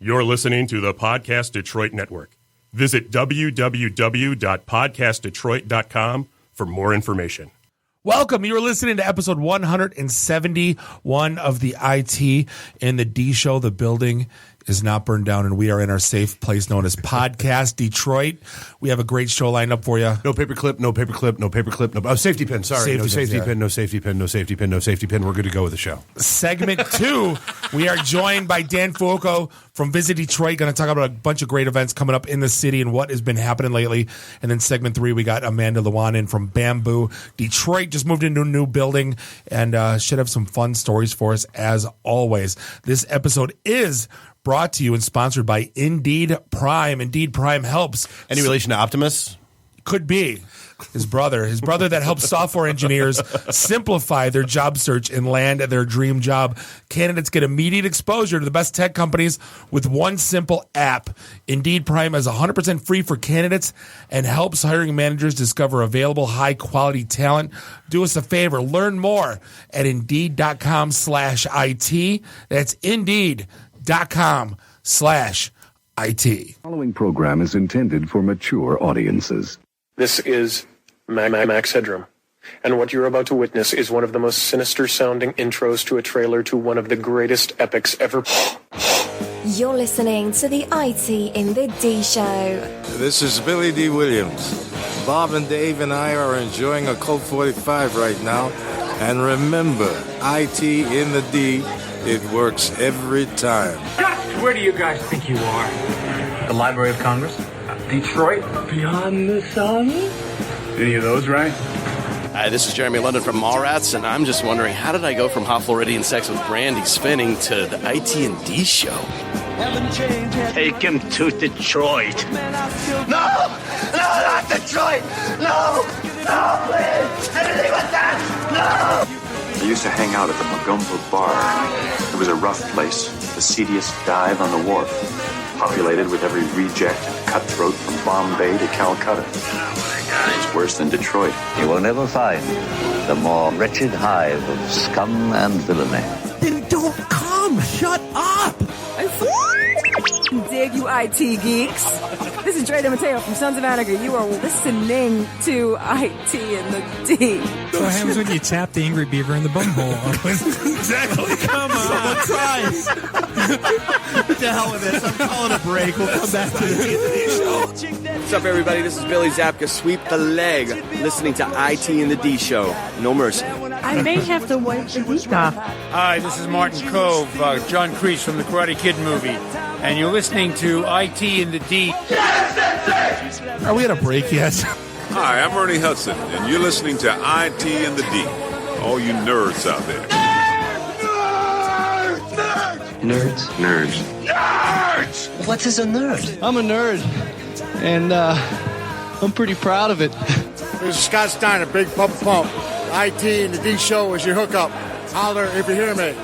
You're listening to the Podcast Detroit Network. Visit www.podcastdetroit.com for more information. Welcome. You're listening to episode 171 of the IT in the D show. The building is not burned down, and we are in our safe place known as Podcast Detroit. We have a great show lined up for you. No paperclip, no paperclip, no paperclip, no safety pin. Sorry, no safety pin, no safety pin, no safety pin, no safety pin. We're good to go with the show. Segment 2, we are joined by Dan Fuoco from Visit Detroit. Going to talk about a bunch of great events coming up in the city and what has been happening lately. And then segment 3, we got Amanda Lewanin from Bamboo Detroit. Just moved into a new building and should have some fun stories for us as always. This episode is brought to you and sponsored by Indeed Prime. Indeed Prime helps. Any relation to Optimus? Could be. His brother that helps software engineers simplify their job search and land their dream job. Candidates get immediate exposure to the best tech companies with one simple app. Indeed Prime is 100% free for candidates and helps hiring managers discover available high-quality talent. Do us a favor. Learn more at Indeed.com/IT. That's Indeed.com/IT. Following program is intended for mature audiences. This is Max Headroom, and what you're about to witness is one of the most sinister-sounding intros to a trailer to one of the greatest epics ever. You're listening to the IT in the D show. This is Billy D. Williams. Bob and Dave and I are enjoying a Colt 45 right now, and remember, IT in the D, it works every time. Where do you guys think you are? The Library of Congress? Detroit? Beyond the sun? Any of those right? Hi, this is Jeremy London from Mallrats, and I'm just wondering, how did I go from Hot Floridian Sex with Brandy Spinning to the ITintheD show? Take him to Detroit. No! No, not Detroit! No! No, please! Anything with that! No! I used to hang out at the Magumbo Bar. It was a rough place, the seediest dive on the wharf, populated with every reject and cutthroat from Bombay to Calcutta. It's worse than Detroit. You will never find the more wretched hive of scum and villainy. Then don't come! Shut up! Dig you IT geeks. This is Dre DeMatteo from Sons of Anarchy. You are listening to IT in the D. What happens when you tap the angry beaver in the bumhole? Exactly. Come on. Someone tries. What the hell with this? I'm calling a break. We'll come back to the ITintheD show. What's up, everybody? This is Billy Zapka. Sweep the leg. Listening to IT in the D show. No mercy. I may have to wipe the heat off. Hi, this is Martin Cove, John Kreese from the Karate Kid movie, and you're listening to IT in the D. Are we at a break yet? Hi, I'm Ernie Hudson, and you're listening to IT in the D. All you nerds out there. Nerds? Nerds. Nerds! What is a nerd? I'm a nerd, and I'm pretty proud of it. This is Scott Steiner, Big Pump. IT and the D show is your hookup. Holler if you hear me.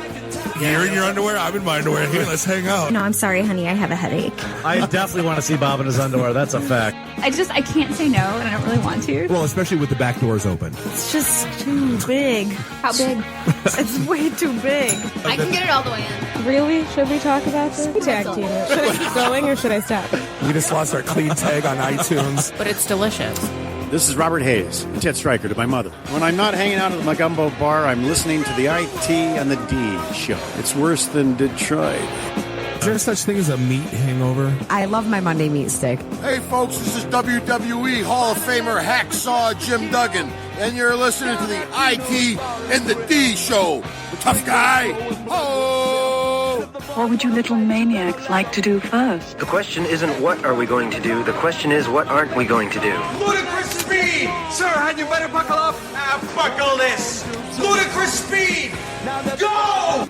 You're in your underwear, I'm in my underwear. Hey, let's hang out. No, I'm sorry, honey. I have a headache. I definitely want to see Bob in his underwear. That's a fact. I can't say no, and I don't really want to. Well, especially with the back doors open. It's just too big. How big? It's way too big. I can get it all the way in. Really? Should we talk about this? Tag team it. Should I keep going or should I stop? We just lost our clean tag on iTunes. But it's delicious. This is Robert Hayes, Ted Stryker to my mother. When I'm not hanging out at the Magumbo Bar, I'm listening to the IT and the D show. It's worse than Detroit. Is there such thing as a meat hangover? I love my Monday meat steak. Hey, folks, this is WWE Hall of Famer Hacksaw Jim Duggan, and you're listening to the IT and the D show. The tough guy. Oh! What would you little maniacs like to do first? The question isn't what are we going to do, the question is what aren't we going to do. Ludicrous speed! Sir, had you better buckle up? Buckle this! Ludicrous speed! Go!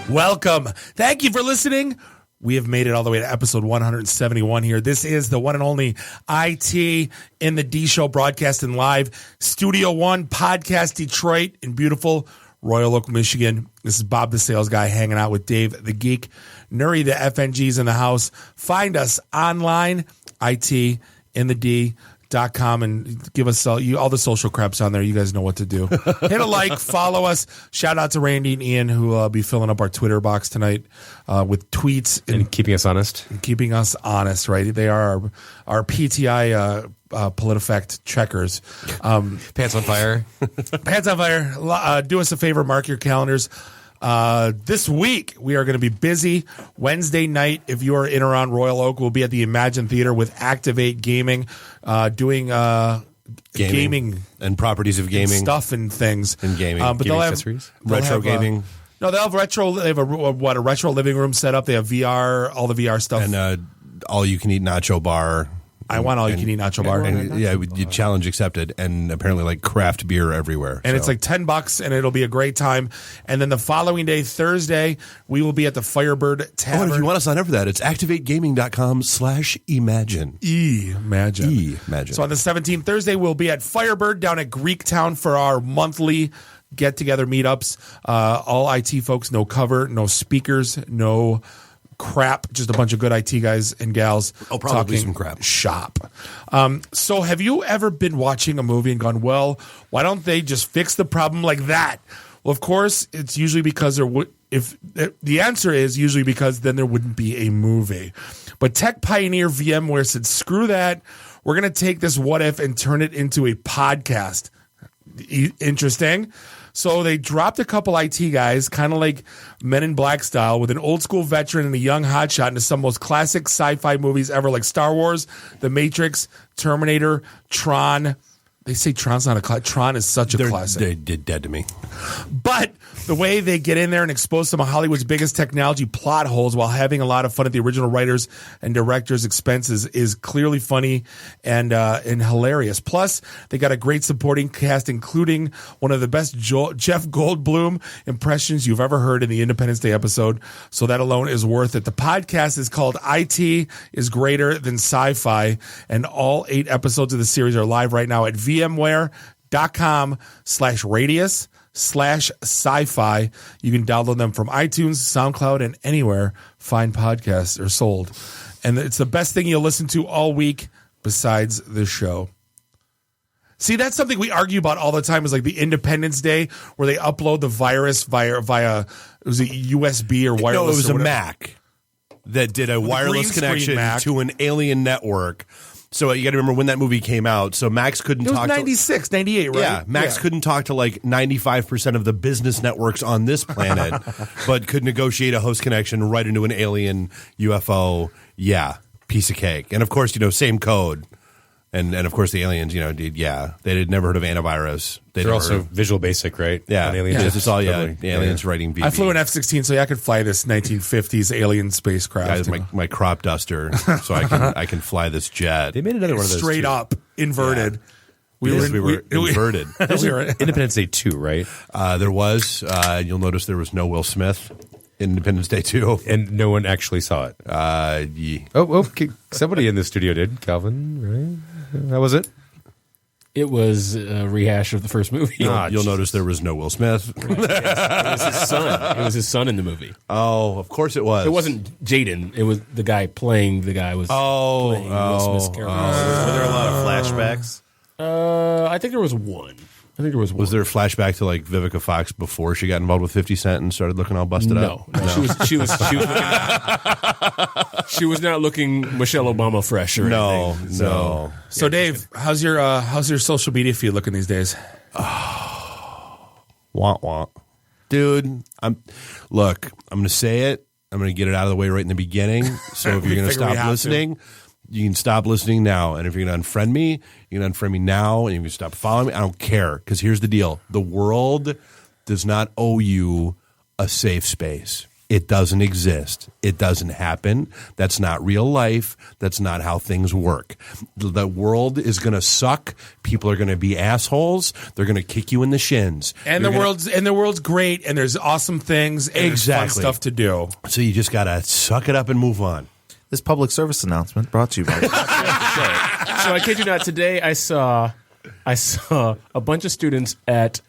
Welcome. Thank you for listening. We have made it all the way to episode 171 here. This is the one and only IT in the D show, broadcasting live, Studio One, Podcast Detroit in beautiful Royal Oak, Michigan. This is Bob the Sales Guy hanging out with Dave the Geek. Nuri the FNG's in the house. Find us online, ITintheD.com, and give us all the social craps on there. You guys know what to do. Hit a like, follow us. Shout out to Randy and Ian, who will be filling up our Twitter box tonight with tweets. And keeping us honest. Right? They are our PTI PolitiFact checkers. Pants on fire. Pants on fire. Do us a favor, mark your calendars. This week we are going to be busy. Wednesday night, if you are in or around Royal Oak, we'll be at the Imagine Theater with Activate Gaming, doing gaming and properties of gaming stuff and things and gaming. But gaming they'll accessories, have retro gaming. No, they'll have retro. They have a retro living room set up. They have VR, all the VR stuff, and all you can eat nacho bar. I want all you can eat nacho bar. And, yeah, you challenge accepted, and apparently like craft beer everywhere. And it's like $10, and it'll be a great time. And then the following day, Thursday, we will be at the Firebird Tavern. Oh, and if you want to sign up for that, it's activategaming.com/imagine. Imagine. So on the 17th, Thursday, we'll be at Firebird down at Greektown for our monthly get-together meetups. All IT folks, no cover, no speakers, no crap, just a bunch of good IT guys and gals. Oh, probably some crap. Shop. So have you ever been watching a movie and gone, well, why don't they just fix the problem like that? Well, of course, it's usually because the answer is usually because then there wouldn't be a movie. But tech pioneer VMware said, screw that. We're going to take this what if and turn it into a podcast. Interesting. So they dropped a couple IT guys, kind of like Men in Black style, with an old school veteran and a young hotshot into some of the most classic sci-fi movies ever, like Star Wars, The Matrix, Terminator, Tron. They say Tron's not a classic. Tron is such a classic. They're dead to me. But the way they get in there and expose some of Hollywood's biggest technology plot holes while having a lot of fun at the original writers and directors' expenses is clearly funny and hilarious. Plus, they got a great supporting cast, including one of the best Jeff Goldblum impressions you've ever heard in the Independence Day episode. So that alone is worth it. The podcast is called IT is Greater Than Sci-Fi, and all 8 episodes of the series are live right now at VMware.com/radius/sci-fi. You can download them from iTunes, SoundCloud, and anywhere fine podcasts are sold. And it's the best thing you'll listen to all week besides the show. See, that's something we argue about all the time, is like the Independence Day where they upload the virus via it was a USB or wireless. No, it was a Mac that did a wireless connection to an alien network. So you got to remember when that movie came out. So Max couldn't talk. It was 96, 98, right? Yeah, Max couldn't talk to like 95% of the business networks on this planet, but could negotiate a host connection right into an alien UFO. Yeah, piece of cake. And of course, same code. And of course the aliens, they had never heard of antivirus. They're also Visual Basic, right? Yeah, it's all the aliens writing VB. I flew an F-16, so I could fly this 1950s alien spacecraft. Guys, my crop duster, so I can fly this jet. They made another one of those straight up inverted. Yeah. We were inverted. Independence Day 2, right? There was. You'll notice there was no Will Smith. Independence Day 2. And no one actually saw it. Yeah. Okay. Somebody in the studio did. Calvin, right? How was it? It was a rehash of the first movie. You'll notice there was no Will Smith. Right, yes. It was his son. It was his son in the movie. Oh, of course it was. It wasn't Jaden. It was the guy playing the guy was playing Will Smith's character. Were there a lot of flashbacks? I think there was one. Was there a flashback to like Vivica Fox before she got involved with 50 Cent and started looking all busted up? No. She was she was not looking Michelle Obama fresh or anything. No. So Dave, how's your social media feed looking these days? Wah. Dude, I'm going to say it. I'm going to get it out of the way right in the beginning. So if you're going to stop listening, you can stop listening now. And if you're going to unfriend me, you can unfriend me now, and you can stop following me. I don't care, because here's the deal. The world does not owe you a safe space. It doesn't exist. It doesn't happen. That's not real life. That's not how things work. The world is going to suck. People are going to be assholes. They're going to kick you in the shins. And the world's great, and there's awesome things and there's fun stuff to do. So you just got to suck it up and move on. This public service announcement brought to you by. So I kid you not, today I saw a bunch of students at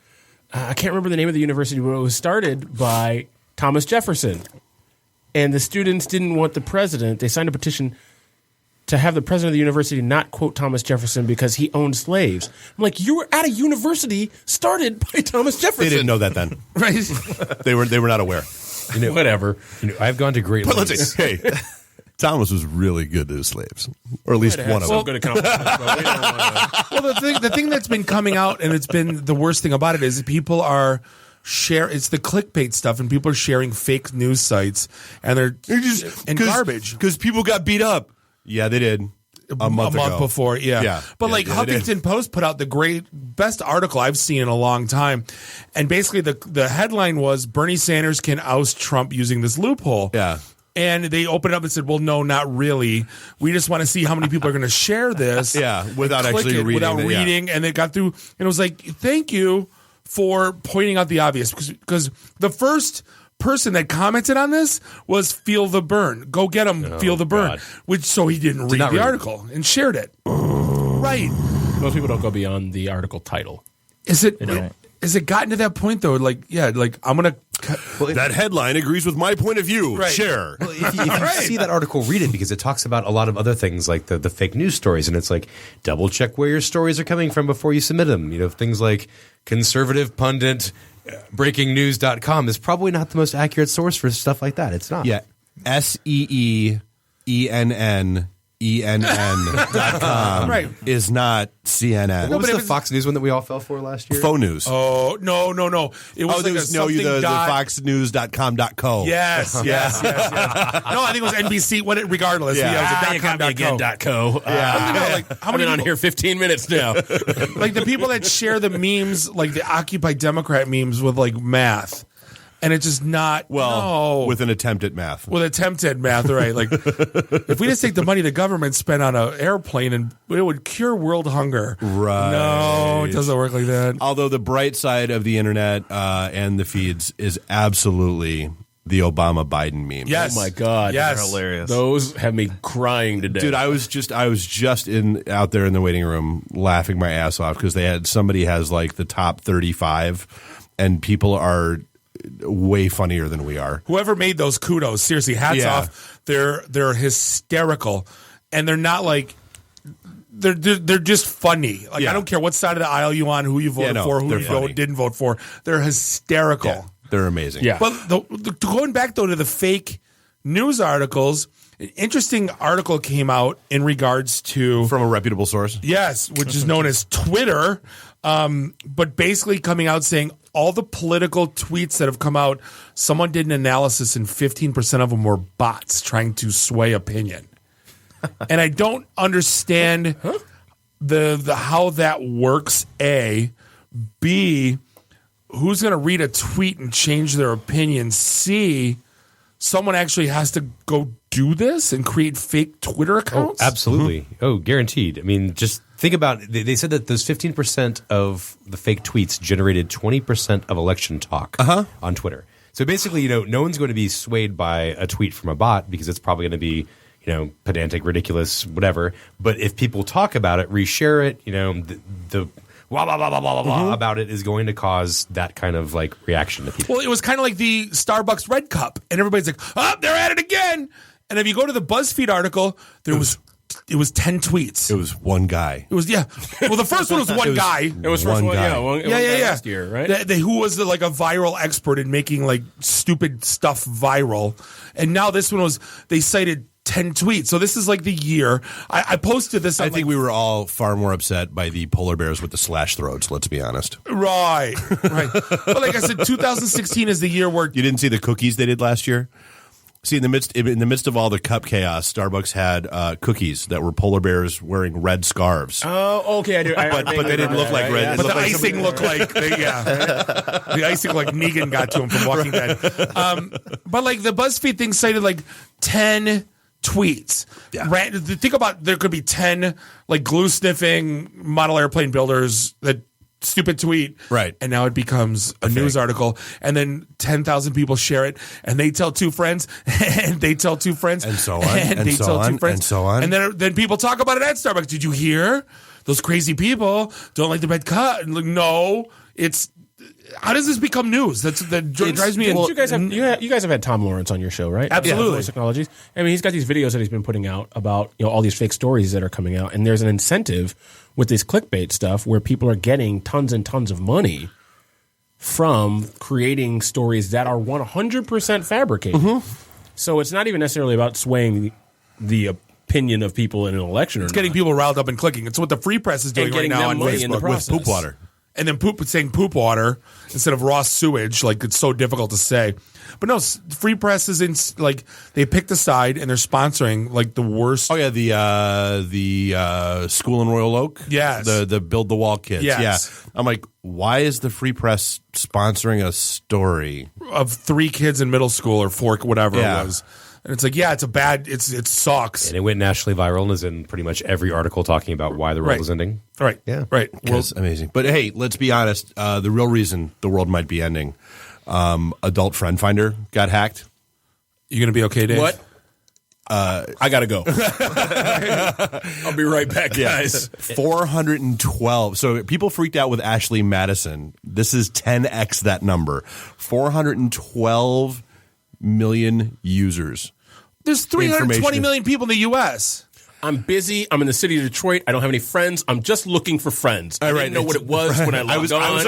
I can't remember the name of the university, but it was started by Thomas Jefferson. And the students didn't want the president. They signed a petition to have the president of the university not quote Thomas Jefferson because he owned slaves. I'm like, you were at a university started by Thomas Jefferson. They didn't know that then. Right. They were not aware. Whatever. I've gone to great But lengths. let's say, hey, Thomas was really good to his slaves, or at least one of them. Good accomplishments, but we don't want to. Well, the thing that's been coming out, and it's been the worst thing about it, is people are it's the clickbait stuff, and people are sharing fake news sites, and they're just garbage because people got beat up. Yeah, they did. A month ago. Before, yeah. But like Huffington Post put out the best article I've seen in a long time. And basically the headline was Bernie Sanders can oust Trump using this loophole. Yeah. And they opened up and said, well, no, not really. We just want to see how many people are going to share this. Without actually reading. And they got through. And it was like, thank you for pointing out the obvious. Because the first person that commented on this was Feel the Burn. Go get him, Feel the Burn. So he didn't read the article and shared it. Right. Most people don't go beyond the article title. Is it gotten to that point though? Like, I'm gonna. That headline agrees with my point of view. Right. Share. Well, if you see that article, read it because it talks about a lot of other things like the fake news stories, and it's like double check where your stories are coming from before you submit them. Things like conservative pundit. BreakingNews.com is probably not the most accurate source for stuff like that. It's not. Yeah. SEEENNENN.com is not CNN. What was the Fox News one that we all fell for last year? Faux News. Oh, no. It was the FoxNews.com.co. Yes. No, I think it was NBC. Regardless. Yeah. You got me again, .co. How many on here 15 minutes now. Like the people that share the memes, like the Occupy Democrat memes with like math. And it's just not with an attempt at math. With attempted math, right? Like if we just take the money the government spent on an airplane and it would cure world hunger. Right. No, it doesn't work like that. Although the bright side of the internet and the feeds is absolutely the Obama-Biden meme. Yes. Oh my God. Yes. They're hilarious. Those have me crying today. Dude, I was just out there in the waiting room laughing my ass off because somebody has like the top 35 and people are way funnier than we are. Whoever made those, kudos. Seriously, hats off. They're hysterical, and they're not like they're just funny. Like I don't care what side of the aisle you on, who you voted for, who you didn't vote for. They're hysterical. Yeah, they're amazing. Yeah. But going back though to the fake news articles, an interesting article came out in regards to from a reputable source. Yes, which is known as Twitter. But basically coming out saying all the political tweets that have come out, someone did an analysis and 15% of them were bots trying to sway opinion. And I don't understand the how that works, A. B, who's going to read a tweet and change their opinion? C, someone actually has to go do this and create fake Twitter accounts? Oh, absolutely. Oh, guaranteed. I mean, just think about it. They said that those 15% of the fake tweets generated 20% of election talk on Twitter. So basically, no one's going to be swayed by a tweet from a bot because it's probably going to be, pedantic, ridiculous, whatever. But if people talk about it, reshare it, the blah, blah, blah, blah, blah, blah about it is going to cause that kind of like reaction to people. Well, it was kind of like the Starbucks Red Cup, and everybody's like, they're at it again. And if you go to the BuzzFeed article, it was 10 tweets. It was one guy. It was, well, the first one was one guy. It was first one guy. Last year, right? Who was like a viral expert in making like stupid stuff viral. And now this one they cited 10 tweets. So this is like the year. I posted this. I think we were all far more upset by the polar bears with the slash throats, let's be honest. Right. But like I said, 2016 is the year where... You didn't see the cookies they did last year? See, in the midst of all the cup chaos, Starbucks had cookies that were polar bears wearing red scarves. Oh, okay, I do. But they didn't look like red. Yeah. But the icing looked like the icing like Negan got to him from Walking Dead. But like the BuzzFeed thing cited like 10 tweets. Yeah. Think about there could be 10 like glue sniffing model airplane builders that. Stupid tweet, right? And now it becomes a news article, and then 10,000 people share it, and they tell two friends, and they tell two friends, and so on, and so on, and so on, and then people talk about it at Starbucks. Did you hear those crazy people don't like the red cut? And like, no, it's how does this become news? That drives me. You guys have had Tom Lawrence on your show, right? Absolutely. Technologies. I mean, he's got these videos that he's been putting out about all these fake stories that are coming out, and there's an incentive with this clickbait stuff where people are getting tons and tons of money from creating stories that are 100% fabricated. So it's not even necessarily about swaying the opinion of people in an election. It's getting people riled up and clicking. It's what the Free Press is doing right now on Facebook with poop water. And then saying poop water instead of raw sewage, like it's so difficult to say. But no, Free Press is in they picked a side and they're sponsoring like the worst. Oh yeah, the school in Royal Oak. Yes, the Build the Wall kids. Yes. Yeah, I'm like, why is the Free Press sponsoring a story of 3 kids in middle school or 4, whatever it was? And it's like, it sucks. And it went nationally viral and is in pretty much every article talking about why the world is ending. Right. Yeah. Right. Well, amazing. But hey, let's be honest. The real reason the world might be ending, Adult Friend Finder got hacked. You going to be okay, Dave? What? I got to go. I'll be right back, guys. 412. So people freaked out with Ashley Madison. This is 10x that number. 412 million users. There's 320 million people in the U.S. I'm busy. I'm in the city of Detroit. I don't have any friends. I'm just looking for friends. I didn't know what it was when I logged on.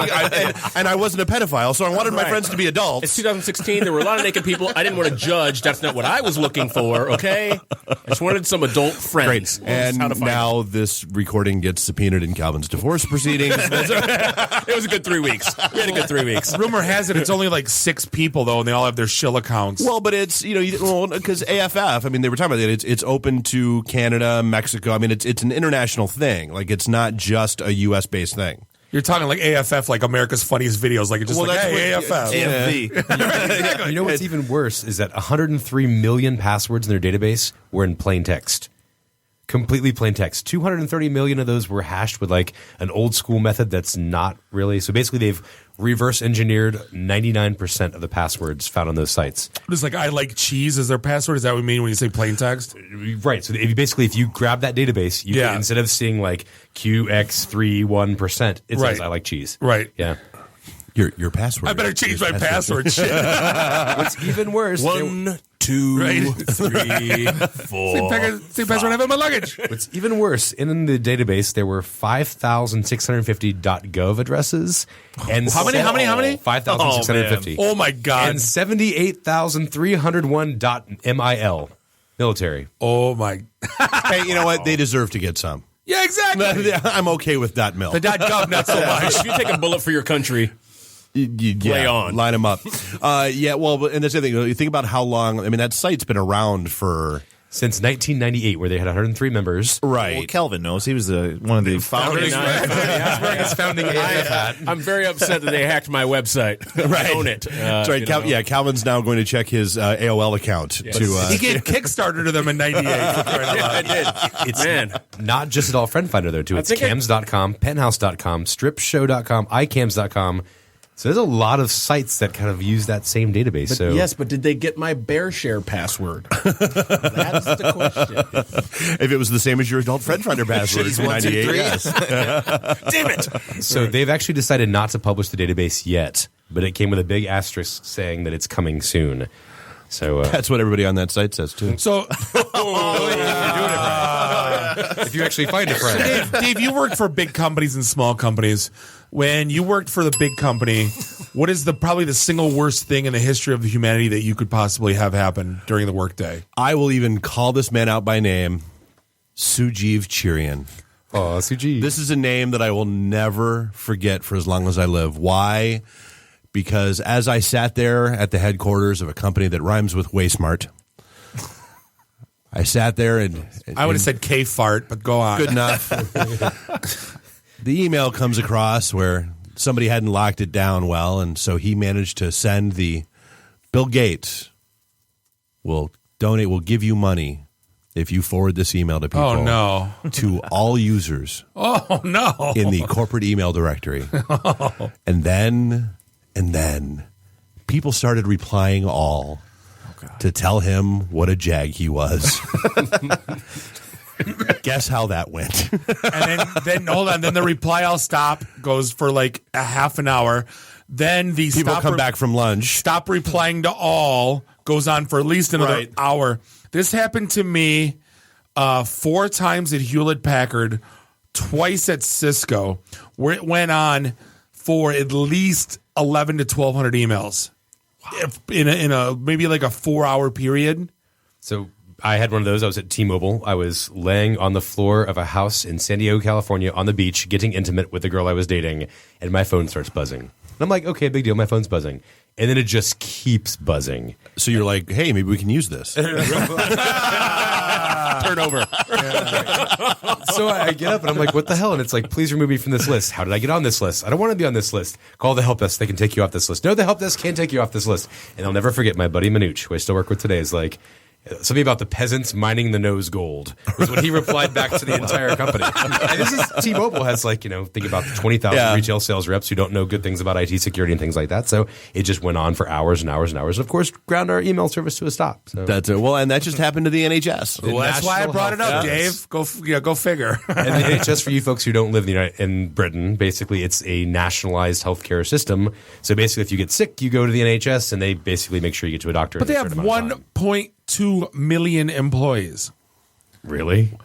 And I wasn't a pedophile, so I wanted my friends to be adults. It's 2016. There were a lot of naked people. I didn't want to judge. That's not what I was looking for, okay? I just wanted some adult friends. Great. And now this recording gets subpoenaed in Calvin's divorce proceedings. It was a good 3 weeks. We had a good 3 weeks. Rumor has it it's only like 6 people, though, and they all have their shill accounts. Well, but it's, because AFF, I mean, they were talking about it. It's open to Canada, Mexico. I mean, it's an international thing. Like, it's not just a U.S.-based thing. You're talking like AFF, like America's Funniest Videos. Like, it's just hey, AFF. AFV. You know what's even worse is that 103 million passwords in their database were in plain text. Completely plain text. 230 million of those were hashed with like an old school method that's not really. So basically, they've reverse engineered 99% of the passwords found on those sites. It's like I like cheese as their password. Is that what you mean when you say plain text? Right. So if you grab that database, you can, instead of seeing like QX31%, it says I like cheese. Right. Yeah. Your password. I better change my password. Shit. What's even worse? 1, 2, 3, 4. Same password I have in my luggage. What's even worse? In the database, there were 5,650 .gov addresses, and how many? 5,650. Oh my god! And 78,301 .mil military. Oh my! Hey, you know what? They deserve to get some. Yeah, exactly. I'm okay with .mil. The .gov, not so much. If you take a bullet for your country. Play on. Line them up. Well, and that's the thing. You think about how long, I mean, that site's been around for... Since 1998, where they had 103 members. Right. Well, Kelvin knows. He was one of the founders. I'm very upset that they hacked my website. Right. I own it. That's right. Calvin's now going to check his AOL account. He gave Kickstarter to them in 98. I did. It's not just Adult Friend Finder, though, too. It's cams.com, penthouse.com, stripshow.com, icams.com. So there's a lot of sites that kind of use that same database. Yes, but did they get my BearShare password? That's the question. If it was the same as your Adult Friend Finder password in 98, yes. Damn it. So they've actually decided not to publish the database yet, but it came with a big asterisk saying that it's coming soon. So that's what everybody on that site says, too. So if you actually find a friend. So Dave, you worked for big companies and small companies. When you worked for the big company, what is probably the single worst thing in the history of humanity that you could possibly have happen during the workday? I will even call this man out by name, Sujeev Chirian. Oh, Sujeev. This is a name that I will never forget for as long as I live. Why? Because as I sat there at the headquarters of a company that rhymes with Waysmart, I sat there and I would have said K-fart, but go on. Good enough. The email comes across where somebody hadn't locked it down well, and so he managed to send the Bill Gates will give you money if you forward this email to people. Oh, no. To all users. Oh, no. In the corporate email directory. Oh. And then people started replying all to tell him what a jag he was. Guess how that went. And then hold on. Then the reply all stop goes for like a half an hour. Then the People come back from lunch. Stop replying to all goes on for at least another hour. This happened to me 4 times at Hewlett-Packard, twice at Cisco, where it went on for at least 1,100 to 1,200 emails in a maybe like a 4-hour period. So I had one of those. I was at T-Mobile. I was laying on the floor of a house in San Diego, California, on the beach, getting intimate with the girl I was dating, and my phone starts buzzing. And I'm like, okay, big deal. My phone's buzzing. And then it just keeps buzzing. So you're like, hey, maybe we can use this. Turn over. So I get up and I'm like, what the hell? And it's like, please remove me from this list. How did I get on this list? I don't want to be on this list. Call the help desk. They can take you off this list. No, the help desk can't take you off this list. And I'll never forget my buddy Manuch, who I still work with today, is like, something about the peasants mining the nose gold was what he replied back to the entire company. And this is T-Mobile has think about the 20,000 retail sales reps who don't know good things about IT security and things like that. So it just went on for hours and hours and hours. And of course, ground our email service to a stop. So. That's it. Well, and that just happened to the NHS. Well, that's why I brought it up, Dave. Go figure. And the NHS, for you folks who don't live in Britain, basically it's a nationalized healthcare system. So basically, if you get sick, you go to the NHS, and they basically make sure you get to a doctor. But they have 1.2 million employees. Really?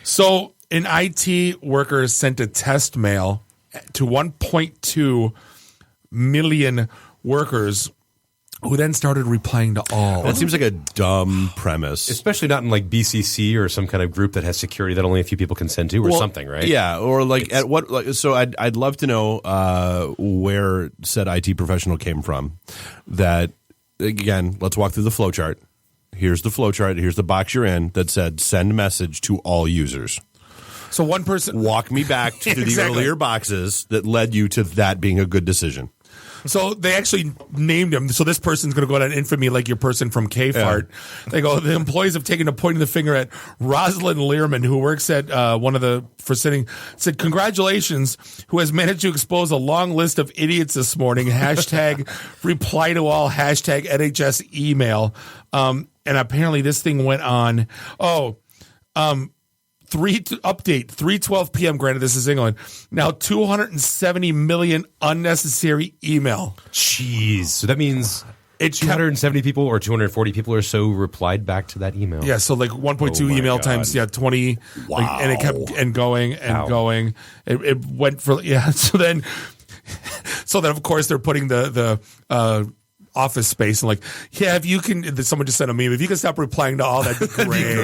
So an IT worker sent a test mail to 1.2 million workers who then started replying to all. That seems like a dumb premise. Especially not in BCC or some kind of group that has security that only a few people can send to or something, right? Yeah, or at what so I'd love to know where said IT professional came from. That, again, let's walk through the flow chart. Here's the flow chart. Here's the box you're in that said send message to all users. So one person... Walk me back to the earlier boxes that led you to that being a good decision. So they actually named him. So this person's going to go down in infamy like your person from K-Fart. Yeah. They go, the employees have taken a pointing the finger at Rosalind Learman, who works at said, congratulations, who has managed to expose a long list of idiots this morning. Hashtag reply to all, hashtag NHS email. And apparently this thing went on. Update 3:12 p.m. Granted, this is England. Now 270 million unnecessary email. Jeez. So that means 270 people or 240 people or so replied back to that email. Yeah. So 1.2 email times 20. Wow. And it kept going and going. It went for So then of course they're putting the office space and if you can, someone just sent a meme, if you can stop replying to all, that'd be great.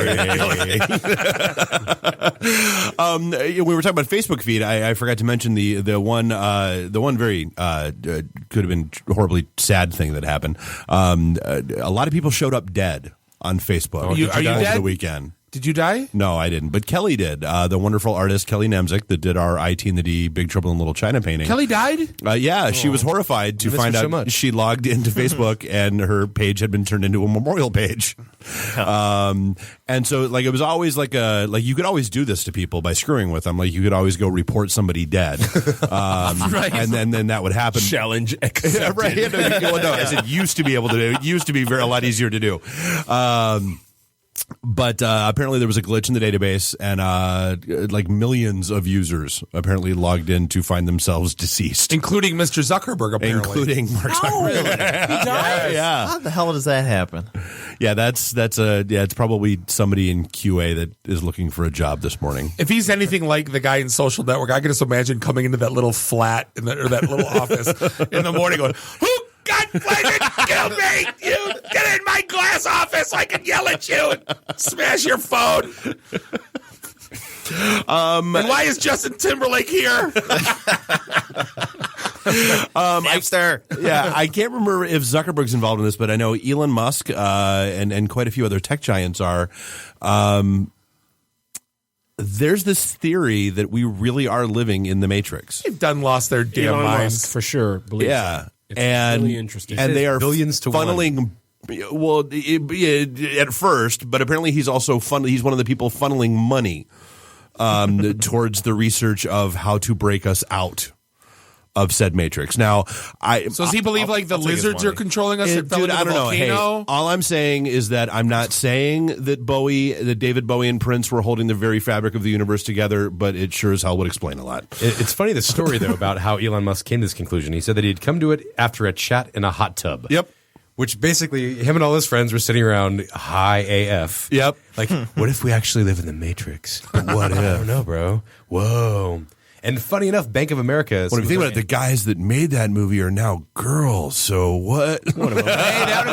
We were talking about Facebook feed. I forgot to mention the one very could have been horribly sad thing that happened. A lot of people showed up dead on Facebook are you over dead? the weekend. Did you die? No, I didn't. But Kelly did. The wonderful artist Kelly Nemzik that did our ITintheD Big Trouble in Little China painting. Kelly died? Yeah, she was horrified to find out she logged into Facebook and her page had been turned into a memorial page. And so it was always you could always do this to people by screwing with them. You could always go report somebody dead. Right. And then that would happen. Challenge accepted. Right. No, as it used to be able to do. It used to be a lot easier to do. But apparently there was a glitch in the database, and millions of users apparently logged in to find themselves deceased, including Mr. Zuckerberg. Apparently, including Mark Zuckerberg. Really? He died? Yeah. How the hell does that happen? Yeah, it's probably somebody in QA that is looking for a job this morning. If he's anything like the guy in Social Network, I can just imagine coming into that little flat or that little office in the morning, going, "Who? God, kill me! You get in my glass office! I can yell at you and smash your phone." And why is Justin Timberlake here? I can't remember if Zuckerberg's involved in this, but I know Elon Musk and quite a few other tech giants are. There's this theory that we really are living in the Matrix. They've done lost their damn Elon minds Musk, for sure. Believe yeah. It's and really interesting. And they are billions to funneling. Well, at first, but apparently he's also he's one of the people funneling money towards the research of how to break us out of said matrix. Now, So does he believe like the lizards are controlling us? That fell Dude, into I the don't know. Hey, volcano? all I'm saying is that I'm not saying that David Bowie and Prince were holding the very fabric of the universe together, but it sure as hell would explain a lot. It's funny, the story, though, about how Elon Musk came to this conclusion. He said that he'd come to it after a chat in a hot tub. Yep. Which basically, him and all his friends were sitting around high AF. Yep. Like, what if we actually live in the Matrix? What if? I don't know, bro. Whoa. And funny enough, Bank of America. When you think about it, the guys that made that movie are now girls. So what? Hey, that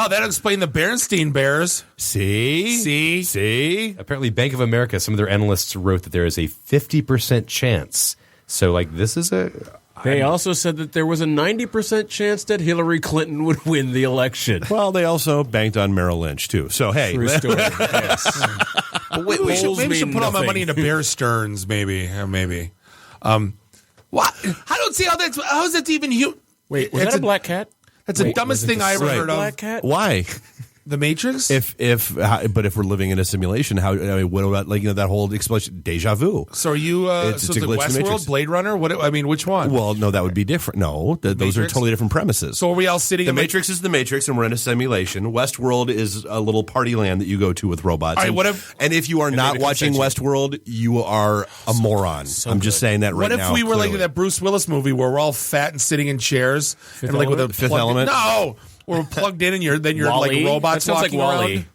would explain the Bernstein Bears. See? Apparently, Bank of America, some of their analysts wrote that there is a 50% chance. So, like, this is a... They also said that there was a 90% chance that Hillary Clinton would win the election. Well, they also banked on Merrill Lynch, too. So, hey. True story. Yes. Maybe we should put all my money into Bear Stearns, maybe. What? I don't see how is that even human? Wait, was that a black cat? That's the dumbest thing I ever heard of. Black cat? Why? The Matrix? But if we're living in a simulation, what about that whole explanation? Deja vu. So are you? It's the a glitch in the Westworld, Matrix. Blade Runner? Which one? Well, no, that would be different. No, those are Matrix? totally different premises. So are we all sitting? The in Matrix is the Matrix, and we're in a simulation. Westworld is a little party land that you go to with robots. All right, and if you are not watching Westworld, you are a moron. I'm just saying that right now. What if we were clearly. like that Bruce Willis movie where we're all fat and sitting in chairs Fifth and like with a Fifth plugged- Element? No, we're plugged in and you're Wall-E? like robots That sounds walking like Wall-E. around.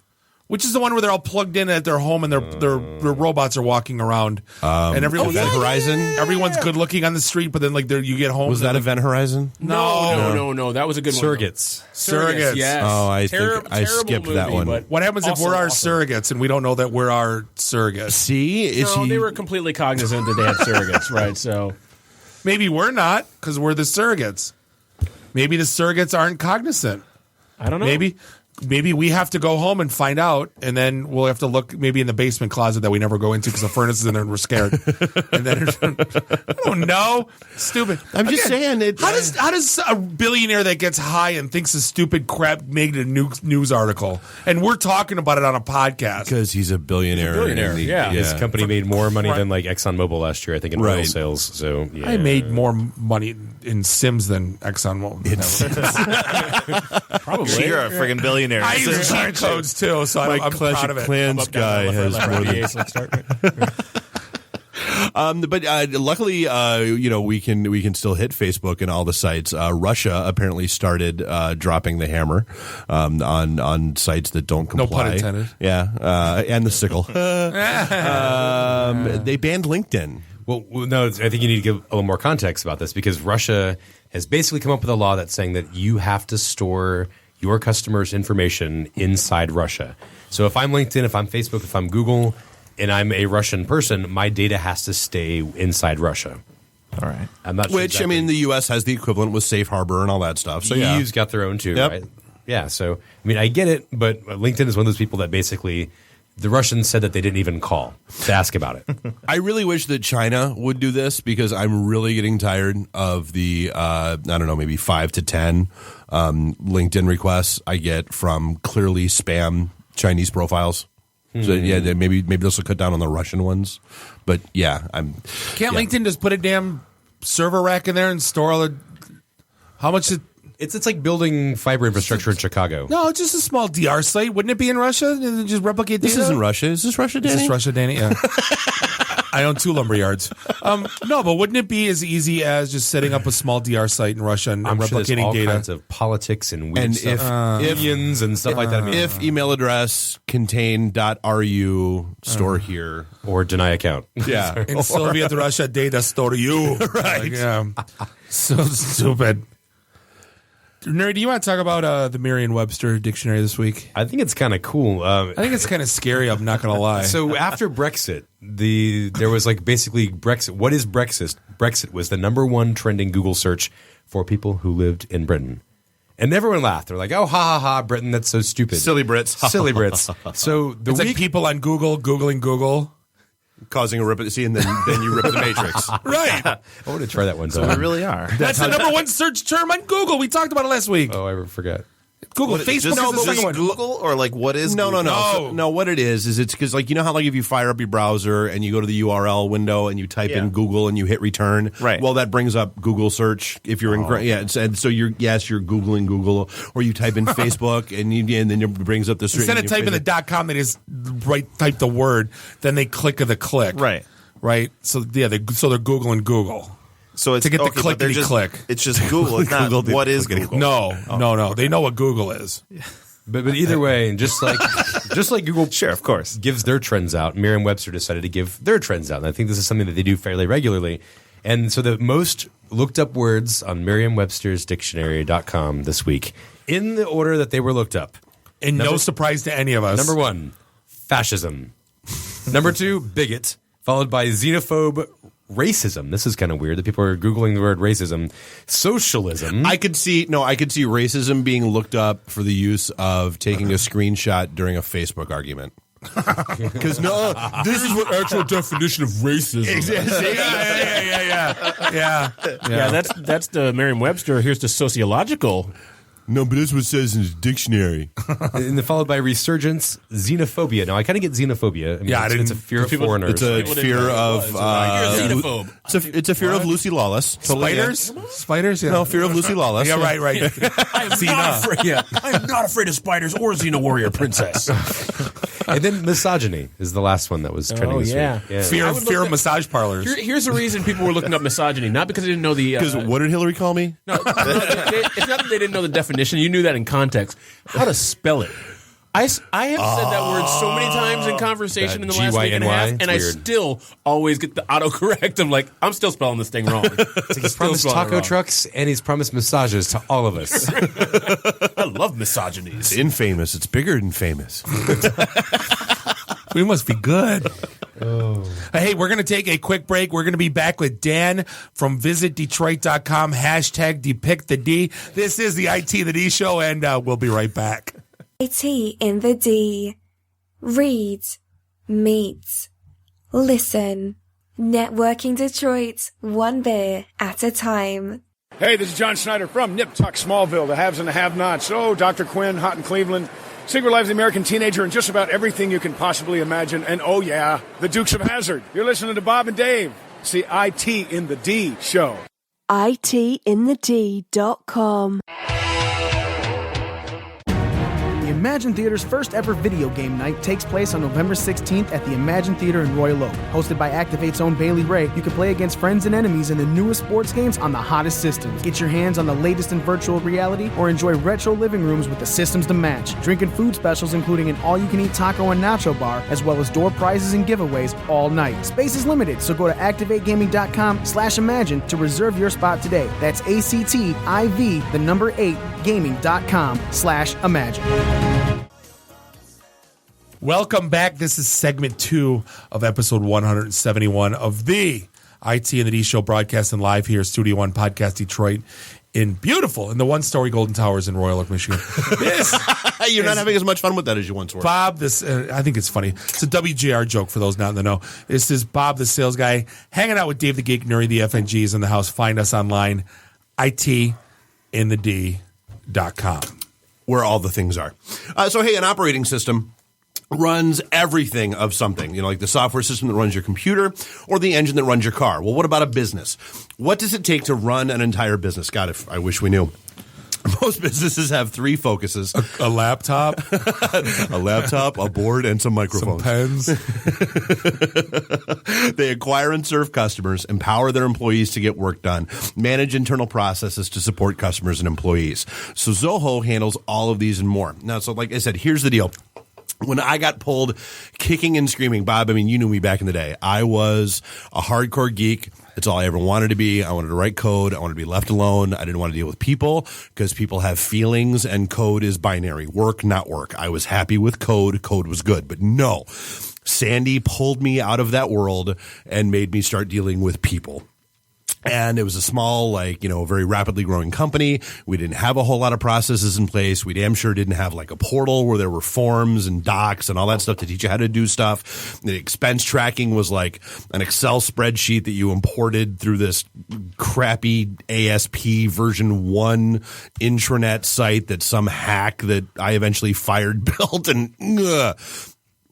Which is the one where they're all plugged in at their home and their robots are walking around and everyone's Event Horizon. Everyone's good looking on the street, but then like you get home. Was that Event Horizon? No. That was a good Surrogates. one. Surrogates. Yes. Oh, I think I terrible skipped movie, that one. but What happens if we're our surrogates and we don't know that we're our surrogates? See, they were completely cognizant that they had surrogates, right? So Maybe we're not because we're the surrogates. Maybe the surrogates aren't cognizant. I don't know. Maybe we have to go home and find out, and then we'll have to look maybe in the basement closet that we never go into because the furnace is in there and we're scared. And then I don't know. Stupid. I'm just saying it. How does a billionaire that gets high and thinks a stupid crap make it a news article, and we're talking about it on a podcast? Because he's a billionaire. His company made more money than like ExxonMobil last year, I think, in oil sales. So yeah. I made more money in Sims than ExxonMobil. probably You're a friggin' billionaire. I use cheat codes too, so I'm proud of it. Clans guy has more than. But luckily, we can still hit Facebook and all the sites. Russia apparently started dropping the hammer on sites that don't comply. No pun intended. Yeah, and the sickle. They banned LinkedIn. Well, no, I think you need to give a little more context about this because Russia has basically come up with a law that's saying that you have to store your customers' information inside Russia. So if I'm LinkedIn, if I'm Facebook, if I'm Google, and I'm a Russian person, my data has to stay inside Russia. All right. I'm not sure Which, exactly. I mean, the U.S. has the equivalent with Safe Harbor and all that stuff. So, the yeah. EU's got their own too, Yep. right? Yeah, so, I mean, I get it, but LinkedIn is one of those people that basically the Russians said that they didn't even call to ask about it. I really wish that China would do this because I'm really getting tired of the, maybe 5 to 10 LinkedIn requests I get from clearly spam Chinese profiles. So, yeah, maybe this will cut down on the Russian ones. But, yeah, Can't LinkedIn just put a damn server rack in there and store all the... How much... It's like building fiber infrastructure in Chicago. No, it's just a small DR site. Wouldn't it be in Russia? And just replicate data? This isn't Russia. Is this Russia, Danny? Is this Russia, Danny? Yeah. I own 2 lumberyards. No, but wouldn't it be as easy as just setting up a small DR site in Russia and I'm sure replicating there's all data? kinds of politics and weird And stuff. Unions and stuff like that. I mean, If email address contain.ru store here. Or deny account. Yeah. In Soviet Russia, data store you. Right. Like, yeah. So stupid. Nerd, do you want to talk about the Merriam-Webster dictionary this week? I think it's kind of cool. I think it's kind of scary. I'm not going to lie. So after Brexit, there was like basically Brexit. What is Brexit? Brexit was the #1 trending Google search for people who lived in Britain. And everyone laughed. They're like, oh, ha, ha, ha, Britain, that's so stupid. Silly Brits. Silly Brits. So it's like people on Google Googling Google. Causing a rip at the sea, and then you rip the Matrix. Right. I want to try that one So time. we really are. That's the #1 search term on Google. We talked about it last week. Oh, I forgot. Google. What, Facebook just, is the second one. Google or like what is No. Google? No, what it is it's because like you know how like if you fire up your browser and you go to the URL window and you type in Google and you hit return, right? Well, that brings up Google search if you're in and so you're Googling Google, or you type in Facebook and then it brings up the instead of typing the .com, they just type the word, then they click the click, right? So they're Googling Google. So it's to get the click. It's just Google. It's not Google. What is Google? No. They know what Google is. But either way, just like Google, sure, of course, gives their trends out, Merriam-Webster decided to give their trends out. And I think this is something that they do fairly regularly. And so the most looked up words on Merriam-Webster's dictionary.com this week, in the order that they were looked up. And no surprise to any of us. Number 1, fascism. Number 2, bigot, followed by xenophobe, racism. This is kind of weird that people are Googling the word racism. Socialism. I could see racism being looked up for the use of taking a screenshot during a Facebook argument. Because this is what actual definition of racism. Yeah. That's the Merriam-Webster. Here's the sociological. No, but that's what it says in his dictionary. And then followed by resurgence, xenophobia. Now, I kind of get xenophobia. I mean, it's a fear of foreigners. It's a fear of... You're a xenophobe. It's a fear of Lucy Lawless. Spiders? Yeah. No, fear of Lucy Lawless. Yeah, right. I am not afraid of spiders or Xena Warrior Princess. And then misogyny is the last one that was trending this week. Yeah. Fear of massage parlors. Here's the reason people were looking up misogyny. Not because they didn't know the... Because what did Hillary call me? No, it's not that they didn't know the definition. You knew that in context. How to spell it. I have said that word so many times in conversation in the last week and a half, and I still always get the autocorrect. I'm like, I'm still spelling this thing wrong. He's promised taco trucks, and he's promised massages to all of us. I love misogyny. It's infamous. It's bigger than famous. We must be good. Hey, we're going to take a quick break. We're going to be back with Dan from visitdetroit.com. #DepictTheD. This is the ITintheD show, and we'll be right back. IT in the D. Read, meet, listen. Networking Detroit, one beer at a time. Hey, this is John Snyder from Nip Tuck Smallville, the haves and the have-nots. Oh, Dr. Quinn, Hot in Cleveland. Secret Lives of the American Teenager, and just about everything you can possibly imagine. And oh yeah, the Dukes of Hazzard. You're listening to Bob and Dave. It's the IT in the D show. ITintheD.com. The Imagine Theater's first ever video game night takes place on November 16th at the Imagine Theater in Royal Oak. Hosted by Activate's own Bailey Ray, you can play against friends and enemies in the newest sports games on the hottest systems. Get your hands on the latest in virtual reality or enjoy retro living rooms with the systems to match. Drink and food specials including an all-you-can-eat taco and nacho bar, as well as door prizes and giveaways all night. Space is limited, so go to activategaming.com/imagine to reserve your spot today. That's ACTIV8gaming.com/imagine. Welcome back. This is segment 2 of episode 171 of the IT and the D show, broadcasting live here, Studio One Podcast Detroit in the one-story Golden Towers in Royal Oak, Michigan. You're not having as much fun with that as you once were. Bob, I think it's funny. It's a WGR joke for those not in the know. This is Bob, the sales guy, hanging out with Dave the Geek, Nuri the FNG is in the house. Find us online, ITintheD.com. Where all the things are. So, hey, an operating system runs everything of something, like the software system that runs your computer or the engine that runs your car. Well, what about a business? What does it take to run an entire business? God, if I wish we knew. Most businesses have 3 focuses. A laptop. A laptop, a board, and some microphones. Some pens. They acquire and serve customers, empower their employees to get work done, manage internal processes to support customers and employees. So Zoho handles all of these and more. Now, so like I said, here's the deal. When I got pulled kicking and screaming, Bob, I mean, you knew me back in the day. I was a hardcore geek. That's all I ever wanted to be. I wanted to write code. I wanted to be left alone. I didn't want to deal with people because people have feelings and code is binary. Work, not work. I was happy with code. Code was good. But no, Sandy pulled me out of that world and made me start dealing with people. And it was a small, very rapidly growing company. We didn't have a whole lot of processes in place. We damn sure didn't have like a portal where there were forms and docs and all that stuff to teach you how to do stuff. The expense tracking was like an Excel spreadsheet that you imported through this crappy ASP version 1 intranet site that some hack that I eventually fired built, and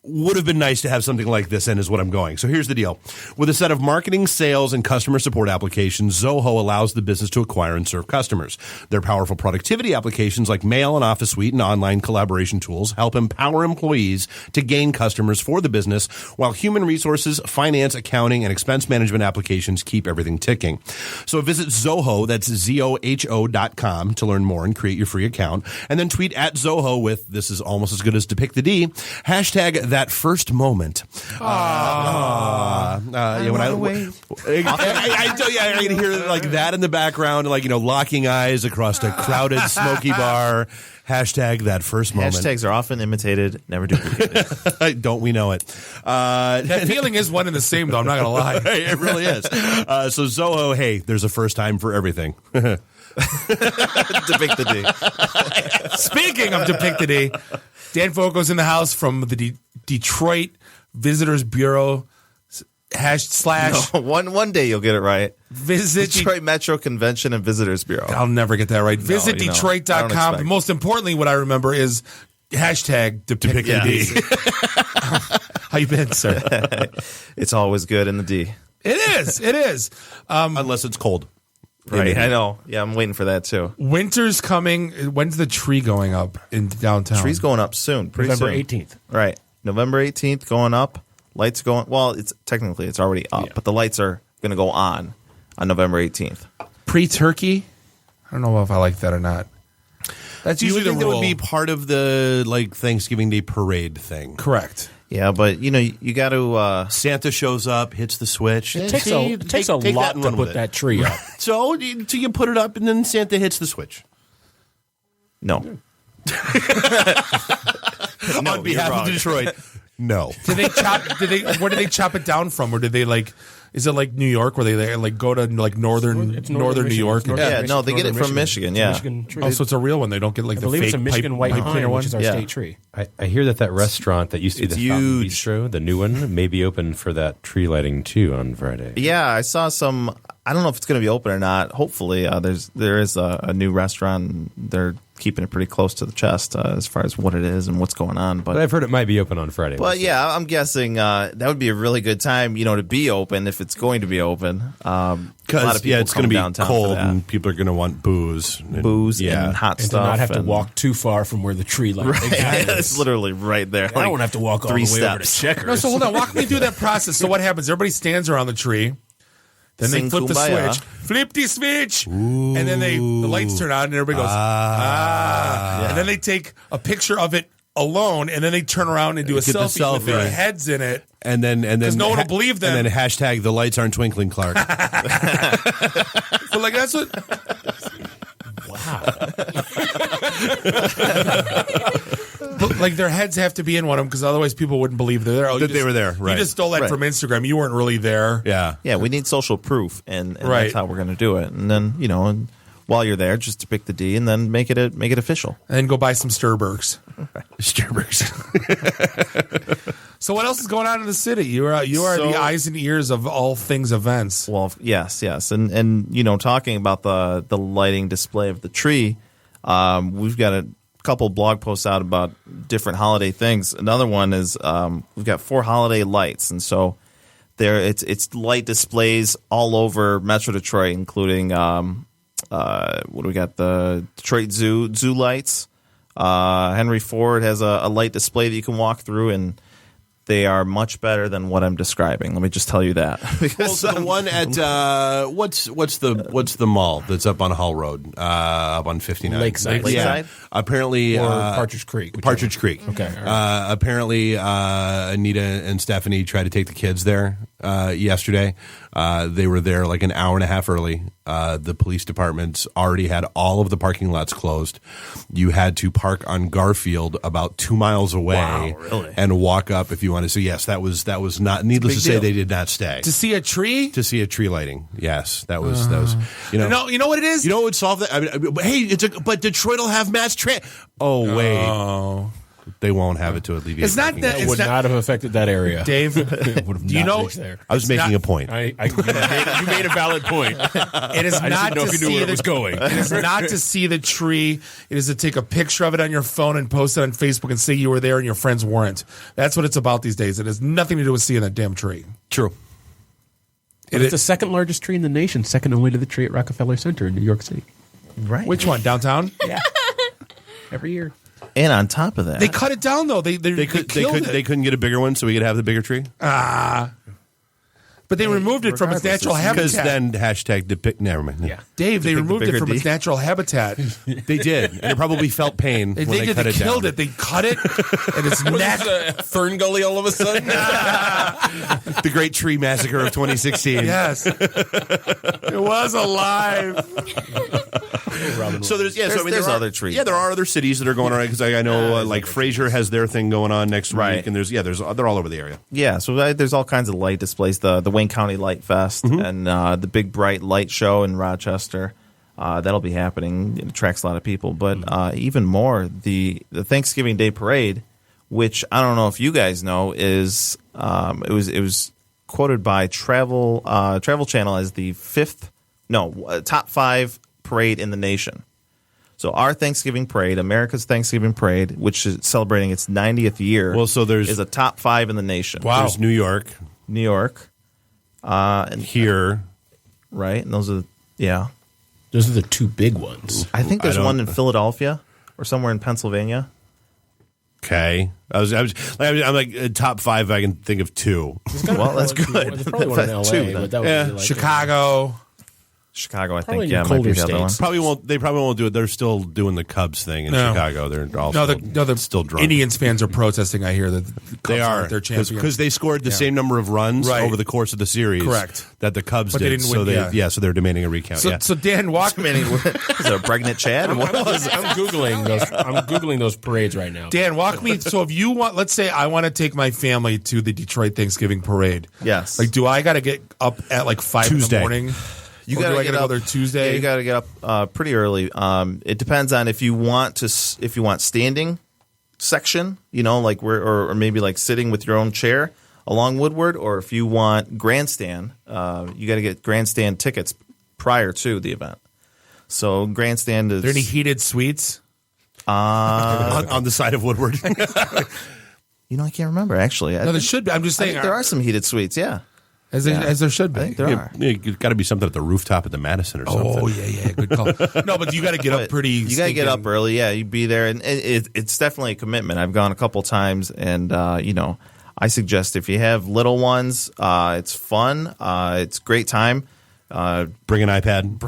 would have been nice to have something like this in, is what I'm going. So here's the deal. With a set of marketing, sales, and customer support applications, Zoho allows the business to acquire and serve customers. Their powerful productivity applications like Mail and Office Suite and online collaboration tools help empower employees to gain customers for the business, while human resources, finance, accounting, and expense management applications keep everything ticking. So visit Zoho, that's ZOHO.com, to learn more and create your free account. And then tweet at Zoho with, this is almost as good as Depict the D, hashtag that first moment. When I can hear like that in the background, locking eyes across a crowded, smoky bar. Hashtag that first moment. Hashtags are often imitated, never duplicated. Don't we know it? That feeling is one and the same, though. I'm not going to lie. It really is. So Zoho, hey, there's a first time for everything. Depict the D. Speaking of Depict the D, Dan Foco's in the house from the Detroit Visitors Bureau / one day you'll get it right. Visit Detroit Metro Convention and Visitors Bureau. I'll never get that right. Visit Detroit.com. But most importantly, what I remember is hashtag Depict the D. How you been, sir? It's always good in the D. It is. Unless it's cold. Right, I know. Yeah, I'm waiting for that too. Winter's coming. When's the tree going up in downtown? Tree's going up soon. November 18th. Right. November 18th going up. Lights going. Well, it's already up, but the lights are going to go on November 18th. Pre-turkey? I don't know if I like that or not. That's usually the rule. That would be part of the Thanksgiving Day parade thing. Correct. Yeah, but you got to. Santa shows up, hits the switch. It takes a lot to put that tree up. So you put it up, and then Santa hits the switch. No. On behalf of Detroit, no. Where do they chop it down from, or did they Is it like New York, where they go to northern New York? Yeah, no, they get it from Michigan. Yeah. Oh, so it's a real one. They don't get the fake it's a Michigan white pine, which is our state tree. I hear that restaurant that used to be the Fountain Bistro, the new one, may be open for that tree lighting too on Friday. Yeah, I saw some. I don't know if it's going to be open or not. Hopefully, there is a new restaurant. They're keeping it pretty close to the chest as far as what it is and what's going on. But I've heard it might be open on Friday. But yeah, I'm guessing that would be a really good time, to be open if it's going to be open. Because it's going to be cold and people are going to want booze, and hot and stuff, to not have to walk too far from where the tree light is. It's literally right there. I don't want to have to walk all the way over to Checkers. No, so hold on, walk me through that process. So what happens? Everybody stands around the tree. Then they flip the switch. Flip the switch. Ooh. And then the lights turn on and everybody goes, Yeah. And then they take a picture of it alone and then they turn around and do a selfie with their heads in it. And then because no one will believe them. And then hashtag the lights aren't twinkling, Clark. But that's what. Wow. But their heads have to be in one of them because otherwise people wouldn't believe they're there. They were there. Right. You just stole that from Instagram. You weren't really there. Yeah. Yeah, we need social proof, and that's how we're going to do it. And then and while you're there, just Depict the D, and then make it official. And then go buy some Sturbergs. Sturbergs. So what else is going on in the city? You are the eyes and ears of all things events. Well, yes, and talking about the lighting display of the tree, we've got a couple blog posts out about different holiday things. Another one is we've got 4 holiday lights, and so it's light displays all over Metro Detroit, including what do we got? The Detroit Zoo lights. Henry Ford has a light display that you can walk through, and they are much better than what I'm describing. Let me just tell you that. So the one at what's the mall that's up on Hull Road, up on 59? Lakeside. Yeah. Apparently, or Partridge Creek. Partridge Creek. Okay. Right. Apparently, Anita and Stephanie tried to take the kids there yesterday. They were there like an hour and a half early. The police departments already had all of the parking lots closed. You had to park on Garfield about 2 miles away and walk up if you wanted to. So yes, that was not, needless to say, they did not stay. To see a tree? To see a tree lighting. Yes, that was you know what it is? You know what would solve that? I mean, hey, but Detroit will have mass transit. Oh, wait. They won't have it to alleviate. It's not that it would not have affected that area. Dave, do you know? I was making a point. You made a valid point. It is not to see where it was going. It is not to see the tree. It is to take a picture of it on your phone and post it on Facebook and say you were there and your friends weren't. That's what it's about these days. It has nothing to do with seeing that damn tree. True. It's the second largest tree in the nation, second only to the tree at Rockefeller Center in New York City. Right. Which one? Downtown? Yeah. Every year. And on top of that, they cut it down though. They couldn't get a bigger one, so we could have the bigger tree. But they removed it from its natural habitat. Because then hashtag depict. Never mind. Yeah, Dave, they removed it from its natural habitat. They did, and it probably felt pain. They when they cut it killed down. it. They cut it, and it's Fern Gully all of a sudden. The Great Tree Massacre of 2016. Yes, it was alive. So there's other trees. Yeah, there are other cities that are going around because I know like Fraser has their thing going on next week, and they're all over the area. Yeah, so there's all kinds of light displays. The Wayne County Light Fest and the Big Bright Light Show in Rochester. That'll be happening. It attracts a lot of people. But even more, the Thanksgiving Day Parade, which I don't know if you guys know, is it was quoted by Travel Channel as the top 5 parade in the nation. So our Thanksgiving parade, America's Thanksgiving parade, which is celebrating its 90th year, is a top 5 in the nation. Wow. There's New York, and here, right? And those are those are the 2 big ones. I think there's one in Philadelphia or somewhere in Pennsylvania. Okay, I'm like top 5. I can think of 2. Well, that's good. There's probably one in LA, but that would be like Chicago, I Probably think, in might be colder the other one. states. They probably won't do it. They're still doing the Cubs thing in Chicago. They're also the still drunk. Indians fans are protesting. I hear that the Cubs they are their champions because they scored the same number of runs over the course of the series. Correct. That the Cubs But did. they didn't win, So they're demanding a recount. So Dan, walk me. Is it a pregnant Chad? What was it? I'm googling those parades right now. Dan, walk me. So if you want, let's say I want to take my family to the Detroit Thanksgiving parade. Yes. Like, do I got to get up at like 5 Tuesday. in the morning? You Or got do I to gotta go there Tuesday. Yeah, you got to get up pretty early. It depends on if you want standing section, like or maybe like sitting with your own chair along Woodward, or if you want grandstand, you got to get grandstand tickets prior to the event. So grandstand is. Are there any heated suites? On the side of Woodward. I can't remember actually. No, there should be. I'm just saying there are some heated suites. Yeah. As there should be. I think there are. It's got to be something at the rooftop at the Madison or something. Oh, yeah. Good call. No, but you got to get up pretty. You got to get up early. Yeah, you'd be there. And it's definitely a commitment. I've gone a couple times, and, I suggest if you have little ones, it's fun. It's a great time. Bring an iPad.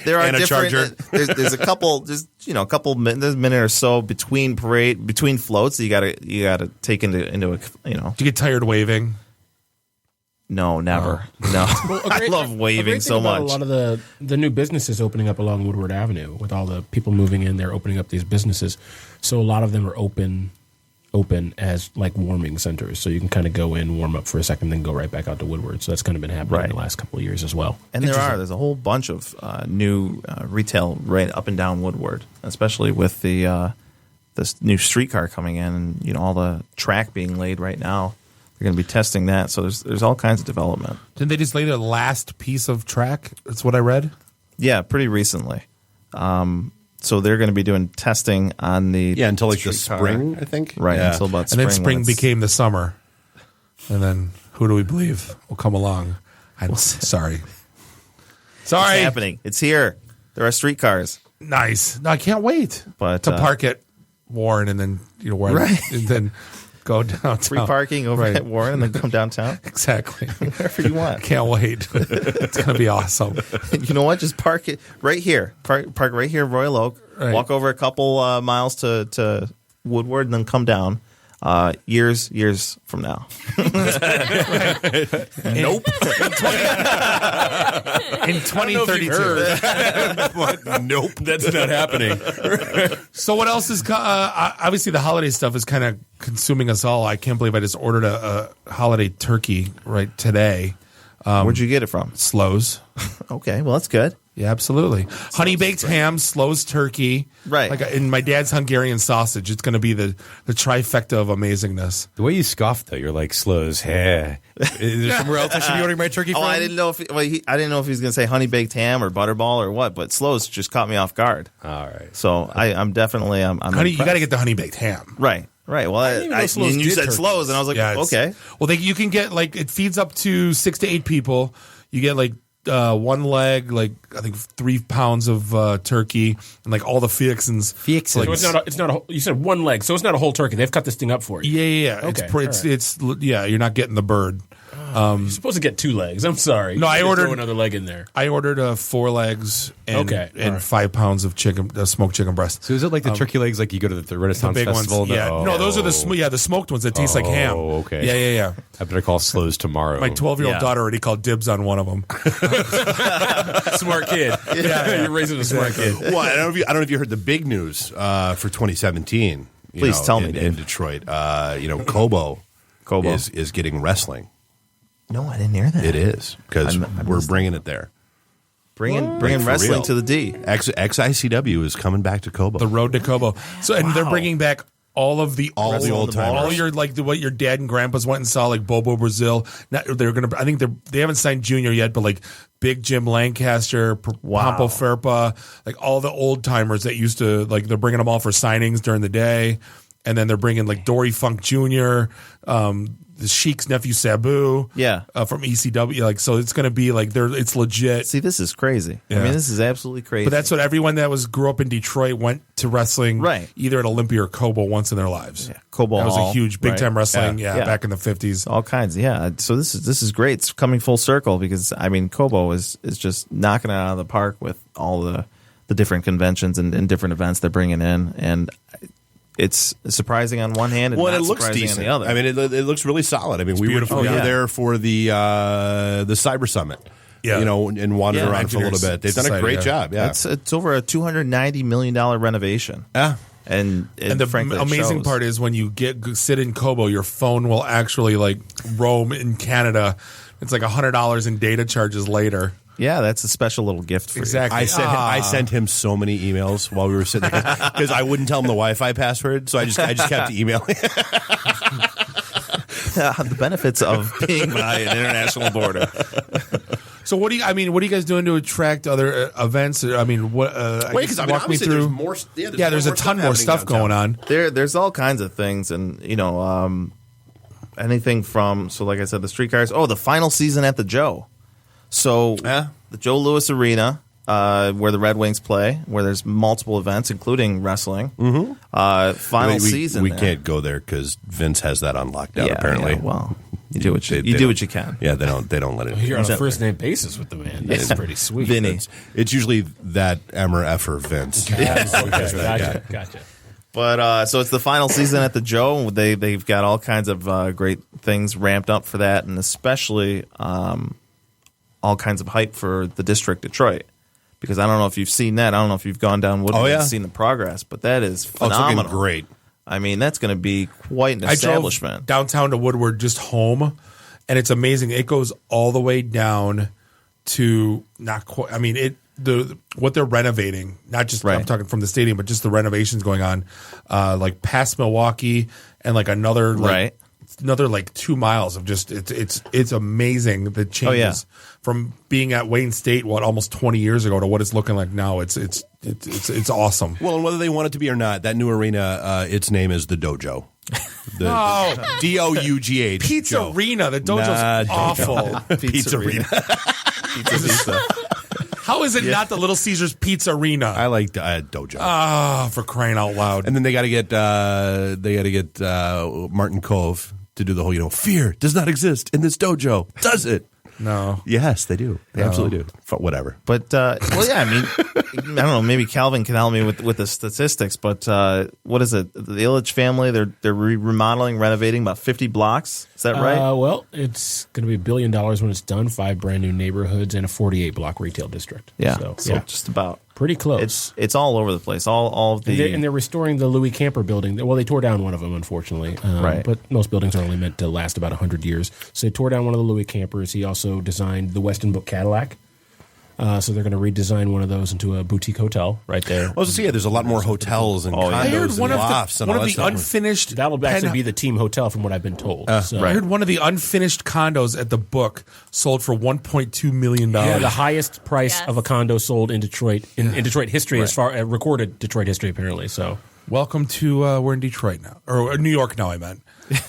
There are and a charger. There's a couple, there's a minute or so between floats that you gotta take into Do you get tired waving? No, never. No, I love waving so much. A lot of the new businesses opening up along Woodward Avenue, with all the people moving in, they're opening up these businesses. So a lot of them are open as like warming centers. So you can kind of go in, warm up for a second, then go right back out to Woodward. So that's kind of been happening in the last couple of years as well. And there's a whole bunch of new retail right up and down Woodward, especially with this new streetcar coming in, and all the track being laid right now. They're going to be testing that, so there's all kinds of development. Didn't they just lay their last piece of track? That's what I read. Yeah, pretty recently. So they're going to be doing testing on the until like the spring, I think. Right, until about spring. And then spring became the summer, and then who do we believe will come along? I'm sorry. It's happening. It's here. There are streetcars. Nice. No, I can't wait to park at Warren and then and then go downtown. Free parking over at Warren and then come downtown. Exactly. Wherever you want. Can't wait. It's going to be awesome. You know what? Just park it right here. Park right here, Royal Oak. Right. Walk over a couple miles to Woodward and then come down. years from now. Nope. In 2032. Nope, that's not happening. So what else is obviously the holiday stuff is kind of consuming us all. I can't believe I just ordered a holiday turkey right today. Where'd you get it from? Slows. Okay, well that's good. Yeah, absolutely. Honey baked ham, Slows turkey, right? Like in my dad's Hungarian sausage. It's going to be the trifecta of amazingness. The way you scoffed, though, you're like Slows. Hey, is there somewhere else I should be ordering my turkey from? I didn't know if I didn't know if he was going to say honey baked ham or butterball or what, but Slows just caught me off guard. All right, so I'm definitely I'm honey. Impressed. You got to get the honey baked ham, right? Right. Well, you said Slows, and I was like, okay. Well, you can get it feeds up to 6 to 8 people. You get one leg, I think 3 pounds of turkey, and all the fixins. So it's not a. You said one leg, so it's not a whole turkey. They've cut this thing up for you. Yeah. Okay. It's you're not getting the bird. You're supposed to get 2 legs. I'm sorry. No, I ordered throw another leg in there. I ordered 4 legs and right. 5 pounds of smoked chicken breast. So is it like the turkey legs like you go to the Renaissance big Festival? Ones, yeah. No, those are the smoked ones that taste like ham. Oh, okay. Yeah. I better call Slows tomorrow. My 12-year-old daughter already called dibs on one of them. Smart kid. Yeah, you're raising a smart kid. Well, I don't know if you heard the big news for 2017. Please tell me, in Detroit. Kobo is getting wrestling. No, I didn't hear that. It is because we're bringing it there. Bringing wrestling to the D. XICW is coming back to Kobo. The road to Kobo. So they're bringing back all the old timers. All your what your dad and grandpas went and saw, like Bobo Brazil. They're gonna. I think they haven't signed Junior yet, but Big Jim Lancaster, Pompo Ferpa, all the old timers that used to they're bringing them all for signings during the day, and then they're bringing Dory Funk Jr. The Sheik's nephew Sabu, from ECW. So it's going to be it's legit. See, this is crazy. Yeah. I mean, this is absolutely crazy. But that's what everyone that grew up in Detroit went to wrestling, right? Either at Olympia or Kobo once in their lives. Yeah, Kobo that was Hall, a huge big time wrestling. Yeah, back in the 50s, all kinds. Yeah, so this is great. It's coming full circle because Kobo is just knocking it out of the park with all the different conventions and different events they're bringing in and. It's surprising on one hand and not it looks surprising decent on the other. I mean, it looks really solid. I mean, we were there for the Cyber Summit, and wandered around for a little bit. They've done a great job. Yeah, it's over a $290 million renovation. Yeah. And the amazing part is when you sit in Kobo, your phone will actually roam in Canada. It's $100 in data charges later. Yeah, that's a special little gift for you. I sent him so many emails while we were sitting there because I wouldn't tell him the Wi-Fi password, so I just kept emailing. The benefits of being by an international border. So what are you guys doing to attract other events? I mean, walk me through. There's a ton more stuff going on. There's all kinds of things, and anything from like I said, the streetcars. Oh, the final season at the Joe. So the Joe Louis Arena, where the Red Wings play, where there's multiple events, including wrestling. Mm-hmm. Final season. We can't go there because Vince has that on lockdown. Apparently, well, you do what you can. Yeah, they don't let it. You're on a first name basis with the man. That's pretty sweet. Vinny. It's usually that Emmer Effer Vince. Gotcha. But so it's the final season at the Joe. They've got all kinds of great things ramped up for that, and especially. All kinds of hype for the District Detroit because I don't know if you've seen that. I don't know if you've gone down Woodland and seen the progress, but that is phenomenal. It's looking great. I mean, that's going to be quite an establishment. I drove downtown to Woodward just home, and it's amazing. It goes all the way down to not quite. I mean, what they're renovating, not just I'm talking from the stadium, but just the renovations going on, past Milwaukee and another another 2 miles of just it's amazing the changes from being at Wayne State almost 20 years ago to what it's looking like now. It's awesome. Well, and whether they want it to be or not, that new arena, its name is the Dojo. DOUGH. Pizza Arena. The Dojo's awful. Pizza Arena. Pizza. How is it not the Little Caesars Pizza Arena? I like Dojo. For crying out loud! And then they got to get Martin Cove to do the whole, fear does not exist in this dojo, does it? No. Yes, they do. They absolutely do. Whatever. But well, yeah, I mean, I don't know. Maybe Calvin can help me with the statistics. But what is it? The Illich family, they're remodeling, renovating about 50 blocks. Is that right? Well, it's going to be $1 billion when it's done. 5 brand new neighborhoods and a 48-block retail district. Yeah, so just about pretty close. It's all over the place. All of the and they're restoring the Louis Camper building. Well, they tore down one of them, unfortunately. Right. But most buildings are only meant to last about 100 years. So they tore down one of the Louis Campers. He also designed the Weston Book Cadillac. So they're going to redesign one of those into a boutique hotel right there. Well, there's a lot more hotels and condos and lofts and all that stuff. Unfinished. That'll actually be the team hotel, from what I've been told. I heard one of the unfinished condos at the Book sold for $1.2 million. Yeah, the highest price of a condo sold in Detroit in Detroit history, as far recorded Detroit history, apparently. So, welcome to we're in Detroit now, or New York now. I meant,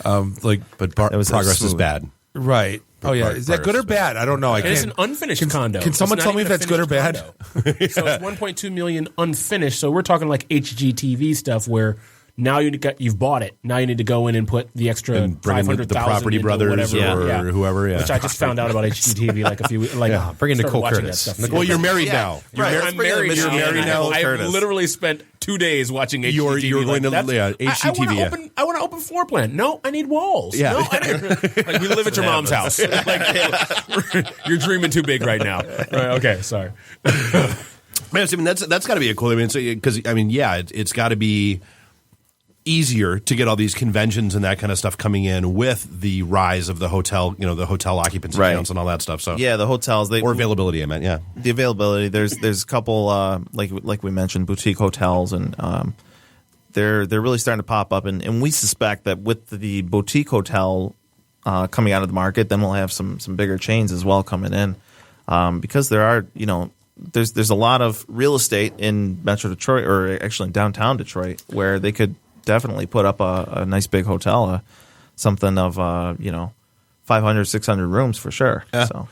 but progress is bad. Right. Oh, yeah. Is that good or bad? I don't know. It's an unfinished condo. Can someone tell me if that's good or bad? So it's $1.2 million unfinished. So we're talking like HGTV stuff where now you've bought it. Now you need to go in and put the extra $500,000 the Property Brothers or whoever. Yeah. Which I just found out about HGTV like a few weeks. Bring in Nicole Curtis. Well, you're married now. I'm married. You're married now. I've literally spent 2 days watching HGTV. You're going to HGTV. I want an open floor plan. No, I need walls. Yeah. No, like we live at your mom's house. You're dreaming too big right now. Right, okay, sorry. Man, I mean that's got to be a cool. I mean, because it's got to be easier to get all these conventions and that kind of stuff coming in with the rise of the hotel, the hotel occupancy counts and all that stuff. So yeah, the hotels or availability. I meant the availability. There's a couple like we mentioned, boutique hotels, and they're really starting to pop up. And we suspect that with the boutique hotel coming out of the market, then we'll have some bigger chains as well coming in, because there are there's a lot of real estate in Metro Detroit, or actually in downtown Detroit, where they could definitely put up a nice big hotel, something of 500, 600 rooms for sure. Yeah. So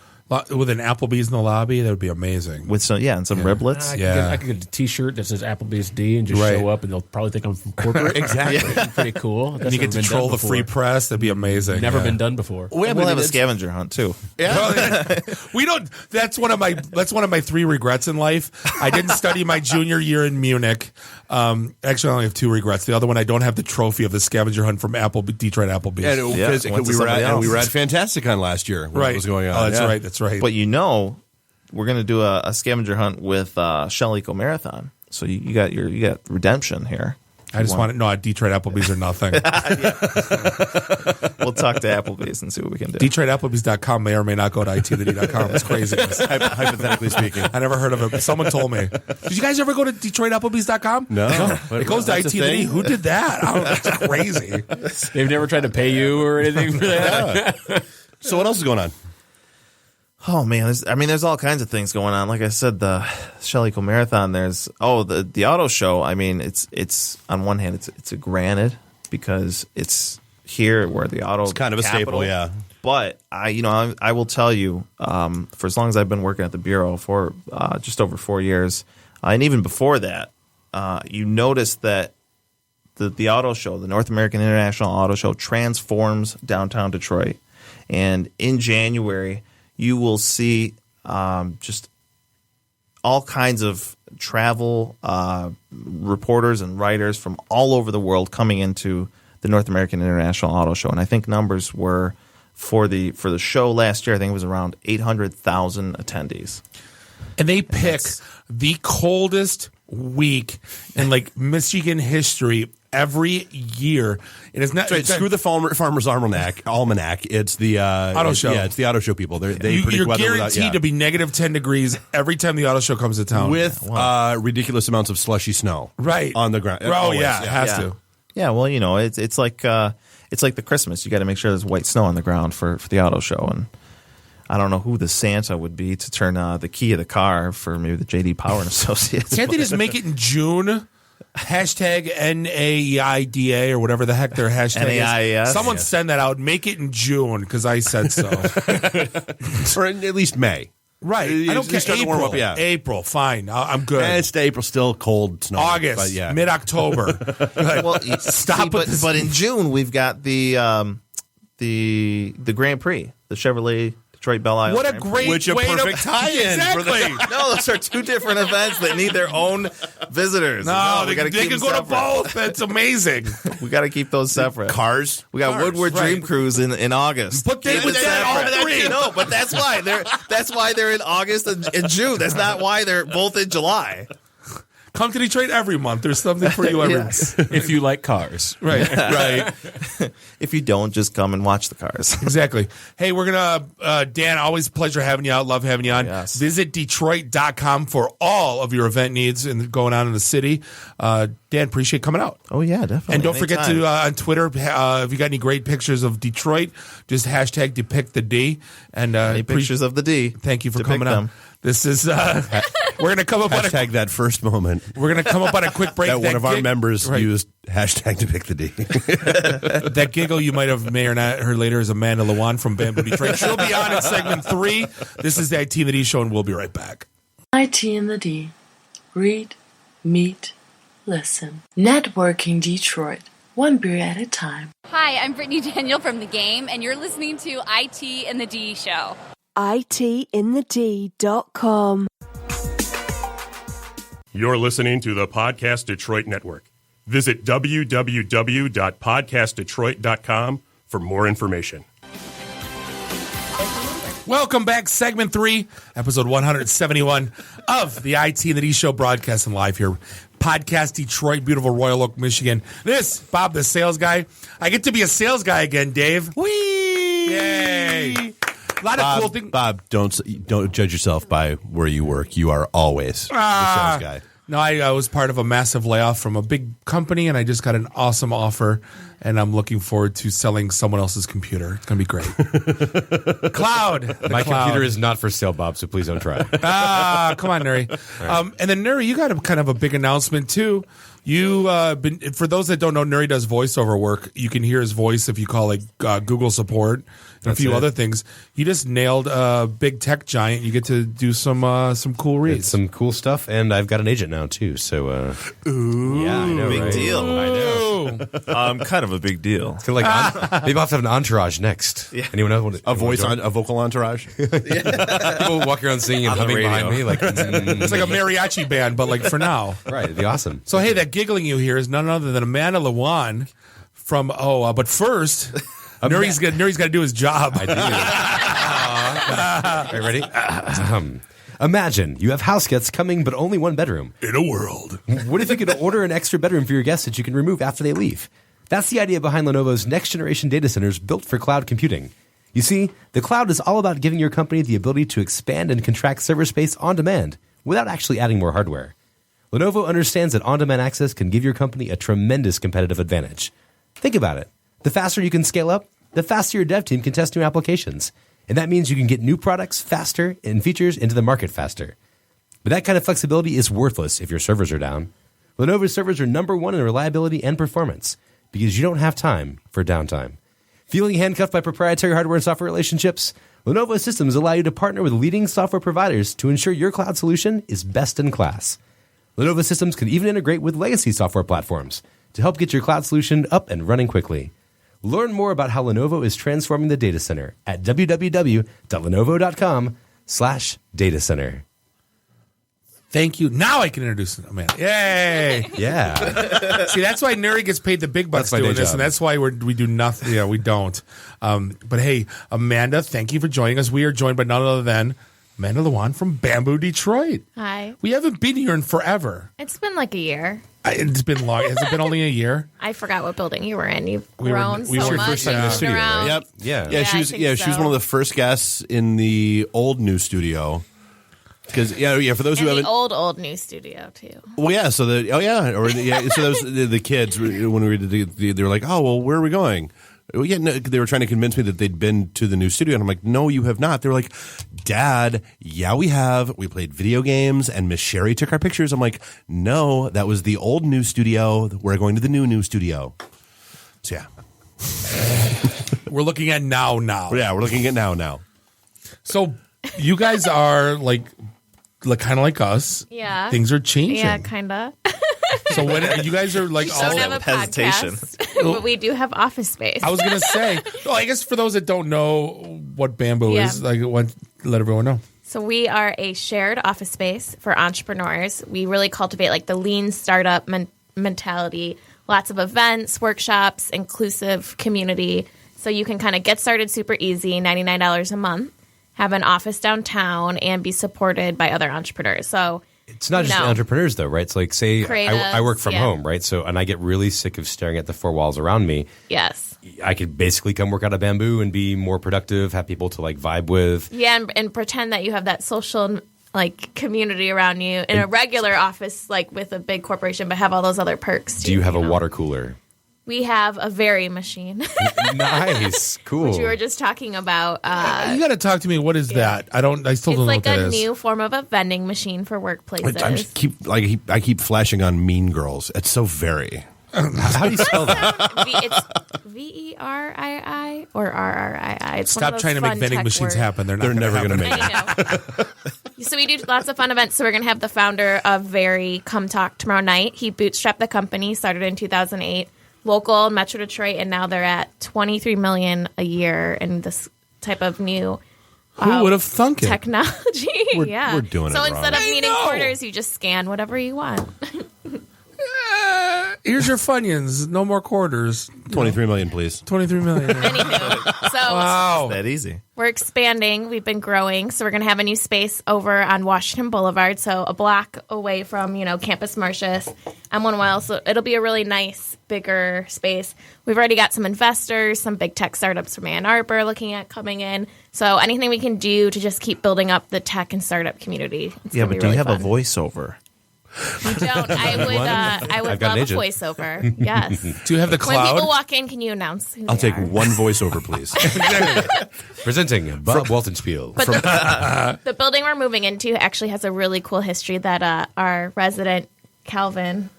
with an Applebee's in the lobby, that would be amazing. With some and some riblets. I could get a T-shirt that says Applebee's D and just show up, and they'll probably think I'm from corporate. Exactly. Pretty cool. And you get to troll the free press. That'd be amazing. Never been done before. We'll have a scavenger hunt too. Yeah. We don't. That's one of my 3 regrets in life. I didn't study my junior year in Munich. Actually, I only have 2 regrets. The other one, I don't have the trophy of the scavenger hunt from Detroit Applebee's. And we were at Fantasticon last year. When it was going on. Oh, that's right. That's right. But we're going to do a scavenger hunt with Shell Eco Marathon. So you got redemption here. I just want to know Detroit Applebee's or nothing. We'll talk to Applebee's and see what we can do. DetroitApplebee's.com may or may not go to ITintheD.com. It's crazy. Hypothetically speaking. I never heard of it. Someone told me. Did you guys ever go to DetroitApplebee's.com? No. It goes to ITintheD. Who did that? That's crazy. They've never tried to pay you or anything for that? So what else is going on? Oh man, there's all kinds of things going on. Like I said, the Shell Eco Marathon. There's the auto show. I mean, it's on one hand, it's a granted because it's here where the auto. It's kind of a staple, yeah. But I will tell you, for as long as I've been working at the bureau for just over 4 years, and even before that, you notice that the auto show, the North American International Auto Show, transforms downtown Detroit, and in January. You will see just all kinds of travel reporters and writers from all over the world coming into the North American International Auto Show. And I think numbers were for the show last year, I think it was around 800,000 attendees. And they pick the coldest week in Michigan history every year. It is not screw the Farmer's Almanac. It's the auto show. Yeah, it's the auto show people. They predict you're weather guaranteed to be negative 10 degrees every time the auto show comes to town with ridiculous amounts of slushy snow on the ground. Oh yeah, it has to. Yeah, well, it's like the Christmas. You got to make sure there's white snow on the ground for the auto show. And I don't know who the Santa would be to turn the key of the car for maybe the J.D. Power and Associates. Can't they just make it in June? Hashtag NAIDA or whatever the heck their hashtag NAIS. is. Someone send that out. Make it in June because I said so. Or at least May. Right. I don't care. April. April. Fine. I'm good. It's April. Still cold, snow. August. Mid-October. Well, but in June we've got the the Grand Prix, the Chevrolet Detroit Belle Isle. What a Grand Prix. great Which a way perfect tie-in. Exactly. No, those are two different events that need their own visitors. No, we they gotta keep can them go to separate. both. That's amazing. We got to keep those separate. Cars. We got Woodward right. Dream Cruise in August. Put them with that all three. No, but that's why they're in August and June. That's not why they're both in July. Come to Detroit every month. There's something for you every month. If you like cars. Right. If you don't, just come and watch the cars. Exactly. Hey, we're going to, Dan, always pleasure having you out. Love having you on. Yes. Visit Detroit.com for all of your event needs and going on in the city. Dan, appreciate coming out. Oh, yeah, definitely. And don't forget Anytime. to, on Twitter, if you got any great pictures of Detroit, just hashtag depict the D. And Any pictures of the D. Thank you for Depict coming them. on. This is, we're going to come up on Hashtag that first moment. we're going to come up on a quick break. That one of our members Right. used hashtag depict the D. That giggle you may or not heard later is Amanda Lewan from Bamboo Detroit. She'll be on in segment 3. This is the IT and the D show, and we'll be right back. IT and the D. Read, meet, listen. Networking Detroit. One beer at a time. Hi, I'm Brittany Daniel from The Game, and you're listening to IT and the D Show. ITintheD.com. You're listening to the Podcast Detroit Network. Visit www.podcastdetroit.com for more information. Welcome back, segment 3, episode 171 of the IT and the D show, broadcasting live here. Podcast Detroit, beautiful Royal Oak, Michigan. This, Bob, the sales guy. I get to be a sales guy again, Dave. Whee! Yay! A lot of cool things. Bob, don't judge yourself by where you work. You are always the sales guy. No, I was part of a massive layoff from a big company, and I just got an awesome offer, and I'm looking forward to selling someone else's computer. It's going to be great. Cloud. My computer is not for sale, Bob, so please don't try. Come on, Nuri. Right. And then, Nuri, you got a kind of a big announcement, too. You for those that don't know, Nuri does voiceover work. You can hear his voice if you call Google support and That's a few it. other things. You just nailed a big tech giant. You get to do some cool reads. It's some cool stuff, and I've got an agent now, too. So, Ooh. yeah, I know, Big right? deal. I know. Kind of a big deal. So maybe I'll have to have an entourage next. Yeah. Anyone else? A vocal entourage. People walk around singing and On the humming behind radio. me. Like, It's like a mariachi band, but like for now. Right, it'd be awesome. So, hey, that giggling you hear is none other than Amanda Lewan from, but first, Nuri's got to do his job. I do. Are you ready? Imagine you have house guests coming, but only one bedroom. In a world. What if you could order an extra bedroom for your guests that you can remove after they leave? That's the idea behind Lenovo's next-generation data centers built for cloud computing. You see, the cloud is all about giving your company the ability to expand and contract server space on demand without actually adding more hardware. Lenovo understands that on-demand access can give your company a tremendous competitive advantage. Think about it. The faster you can scale up, the faster your dev team can test new applications. And that means you can get new products faster and features into the market faster. But that kind of flexibility is worthless if your servers are down. Lenovo's servers are number one in reliability and performance because you don't have time for downtime. Feeling handcuffed by proprietary hardware and software relationships? Lenovo systems allow you to partner with leading software providers to ensure your cloud solution is best in class. Lenovo systems can even integrate with legacy software platforms to help get your cloud solution up and running quickly. Learn more about how Lenovo is transforming the data center at www.lenovo.com/datacenter. Thank you. Now I can introduce Amanda. Yay! Yeah. See, that's why Nuri gets paid the big bucks That's my doing day this, job. and that's why we do nothing. Yeah, we don't. But hey, Amanda, thank you for joining us. We are joined by none other than Amanda Lewan from Bamboo Detroit. Hi. We haven't been here in forever. It's been like a year. It's been long. Has it been only a year? I forgot what building you were in. You've We were- grown we so were much. first time in the Moved studio, around. Yep. Yeah. She was. I think Yeah, she was so. one of the first guests in the old new studio. Because for those In who the haven't. old new studio too. Well, yeah. So so that was the kids when we were they were like, oh well, where are we going? Well, yeah, no, they were trying to convince me that they'd been to the new studio, and I'm like, no, you have not. They were like, Dad, yeah, we have. We played video games, and Miss Sherry took our pictures. I'm like, no, that was the old new studio. We're going to the new studio. So yeah, We're looking at now. Yeah, we're looking at now. So you guys are like kind of like us. Yeah. Things are changing. Yeah, kinda. So when you guys are like You all don't have a hesitation. podcast. but we do have office space. I was going to say, well, I guess for those that don't know what Bamboo is, let everyone know. So we are a shared office space for entrepreneurs. We really cultivate like the lean startup mentality, lots of events, workshops, inclusive community. So you can kind of get started super easy, $99 a month, have an office downtown, and be supported by other entrepreneurs. So it's not just entrepreneurs, though, right? It's like, say, I work from home, right? So, and I get really sick of staring at the four walls around me. Yes. I could basically come work out of Bamboo and be more productive, have people to like vibe with. Yeah, and pretend that you have that social like community around you in a regular office, like with a big corporation, but have all those other perks. Do you have a water cooler? We have a very machine. Nice, cool. Which we were just talking about. You got to talk to me. What is that? I still don't know what that is. It's like a new form of a vending machine for workplaces. I keep flashing on Mean Girls. It's so very. How do you spell that? It's VERII or RRII. It's Stop trying to make vending machines happen. They're never going to make it. So we do lots of fun events. So we're going to have the founder of Very come talk tomorrow night. He bootstrapped the company, started in 2008, local Metro Detroit, and now they're at $23 million a year in this type of new. Who would have thunk it? Technology. We're doing it wrong. So instead of meeting quarters, you just scan whatever you want. Here's your Funyuns. No more quarters. 23 million, please. 23 million. Anywho, so wow. That easy. We're expanding. We've been growing. So we're going to have a new space over on Washington Boulevard, so a block away from, Campus Martius, M1 Wells. So it'll be a really nice, bigger space. We've already got some investors, some big tech startups from Ann Arbor looking at coming in. So anything we can do to just keep building up the tech and startup community. It's but do really you have fun. a voiceover? You don't. I would love a voiceover. Yes. Do you have the cloud? When people walk in, can you announce who I'll they take are? one voiceover, please. Presenting Bob Waltonspiel. But the building we're moving into actually has a really cool history that our resident Calvin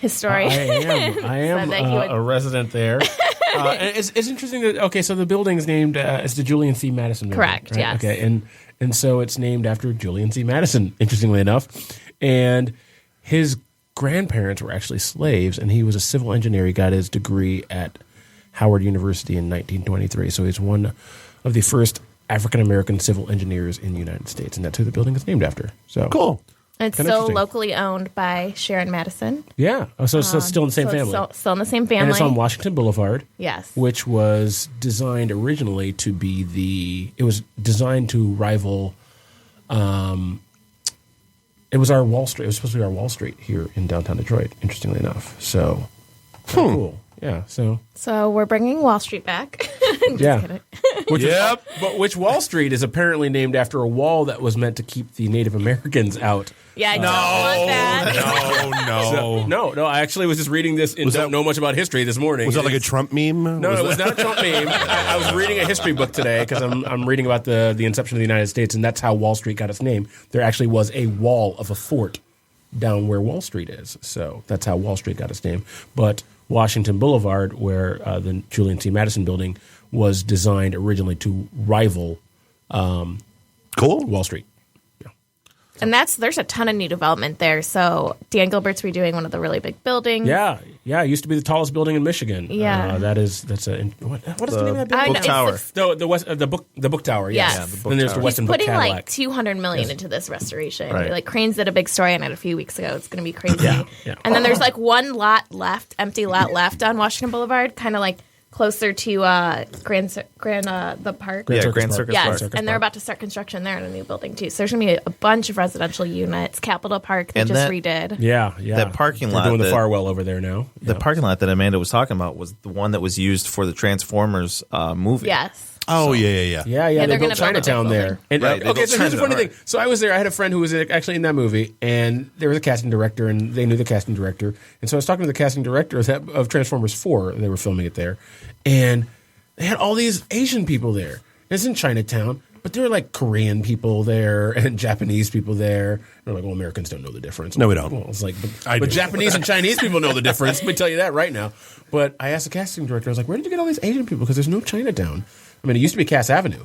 historian I am said that he would. a resident there. And it's interesting that, so the building is named as the Julian C. Madison building. Correct, right? yes. Okay, and so it's named after Julian C. Madison, interestingly enough. And his grandparents were actually slaves, and he was a civil engineer. He got his degree at Howard University in 1923. So he's one of the first African-American civil engineers in the United States, and that's who the building is named after. So cool. It's still locally owned by Sharon Madison. Yeah. So it's still in the same family. Still in the same family. And it's on Washington Boulevard. Yes. Which was designed originally to be it was designed to rival, it was our Wall Street. It was supposed to be our Wall Street here in downtown Detroit, interestingly enough. So, cool. Yeah. So we're bringing Wall Street back. Yeah. Kidding. Which Wall Street is apparently named after a wall that was meant to keep the Native Americans out. Yeah, I don't want that. No. I actually was just reading this and don't know much about history this morning. Was that like a Trump meme? No, it was not a Trump meme. I was reading a history book today because I'm reading about the inception of the United States, and that's how Wall Street got its name. There actually was a wall of a fort down where Wall Street is, so that's how Wall Street got its name. But Washington Boulevard, where the Julian C. Madison building was designed originally to rival Wall Street. And there's a ton of new development there. So Dan Gilbert's redoing one of the really big buildings. Yeah. It used to be the tallest building in Michigan. Yeah. What is the name of that building? Book Tower. The Book Tower. Yes. Yes. The Book Then there's Tower. the Weston He's Book putting Cadillac. like $200 million into this restoration. Right. Like Cranes did a big story on it a few weeks ago. It's going to be crazy. Yeah. And then there's like one empty lot left on Washington Boulevard, kind of like closer to Grand the park. Grand Circus Yes, Park. and they're about to start construction there in a new building too. So there's going to be a bunch of residential units. Capitol Park they And just that- redid. Yeah. That parking They're lot doing the that- Farwell over there now. The parking lot that Amanda was talking about was the one that was used for the Transformers movie. Yes. Oh, yeah. they're They gonna built build a big Chinatown there. building. And, Right, they okay, built so here's the funny Chinatown, thing. So I was there. I had a friend who was actually in that movie, and there was a casting director, and they knew the casting director. And so I was talking to the casting director of Transformers 4. They were filming it there. And they had all these Asian people there. It's in Chinatown, but there were like Korean people there and Japanese people there. They're like, well, Americans don't know the difference. No, we don't. Well, it's like, but Japanese and Chinese people know the difference. Let me tell you that right now. But I asked the casting director, I was like, where did you get all these Asian people? Because there's no Chinatown. I mean, it used to be Cass Avenue.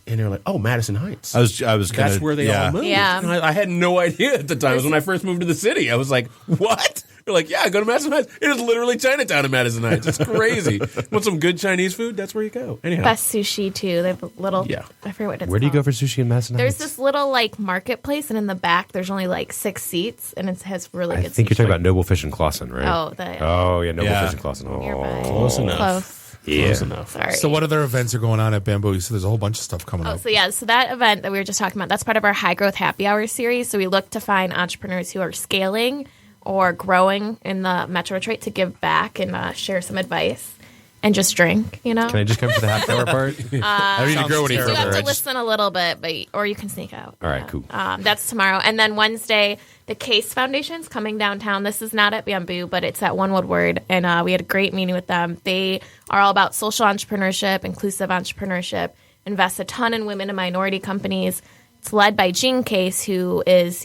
And they're like, oh, Madison Heights. I was That's where they all moved. Yeah. And I had no idea at the time. It was when I first moved to the city. I was like, what? We're like, yeah, go to Madison Heights. It is literally Chinatown in Madison Heights. It's crazy. Want some good Chinese food? That's where you go. Anyhow. Best sushi, too. They have a little, I forget what it's Where do you go called. for sushi in Madison There's Heights? this little, like, marketplace, and in the back, there's only, like, 6 seats, and it has really I good think sushi. you're talking about Noble Fish and Clausen, right? Oh, yeah, Noble Fish and Clausen. Oh, Close enough. Close. Yeah. Close enough. Sorry. So what other events are going on at Bamboo? You said there's a whole bunch of stuff coming up. So that event that we were just talking about, that's part of our High Growth Happy Hour series. So we look to find entrepreneurs who are scaling or growing in the Metro Detroit to give back and share some advice and just drink, you know? Can I just come for the happy hour part? I need to grow any You further. have to listen a little bit, or you can sneak out. All right, cool. That's tomorrow. And then Wednesday, the Case Foundation's coming downtown. This is not at Bamboo, but it's at One Woodward. And we had a great meeting with them. They are all about social entrepreneurship, inclusive entrepreneurship, invest a ton in women and minority companies. It's led by Jean Case, who is,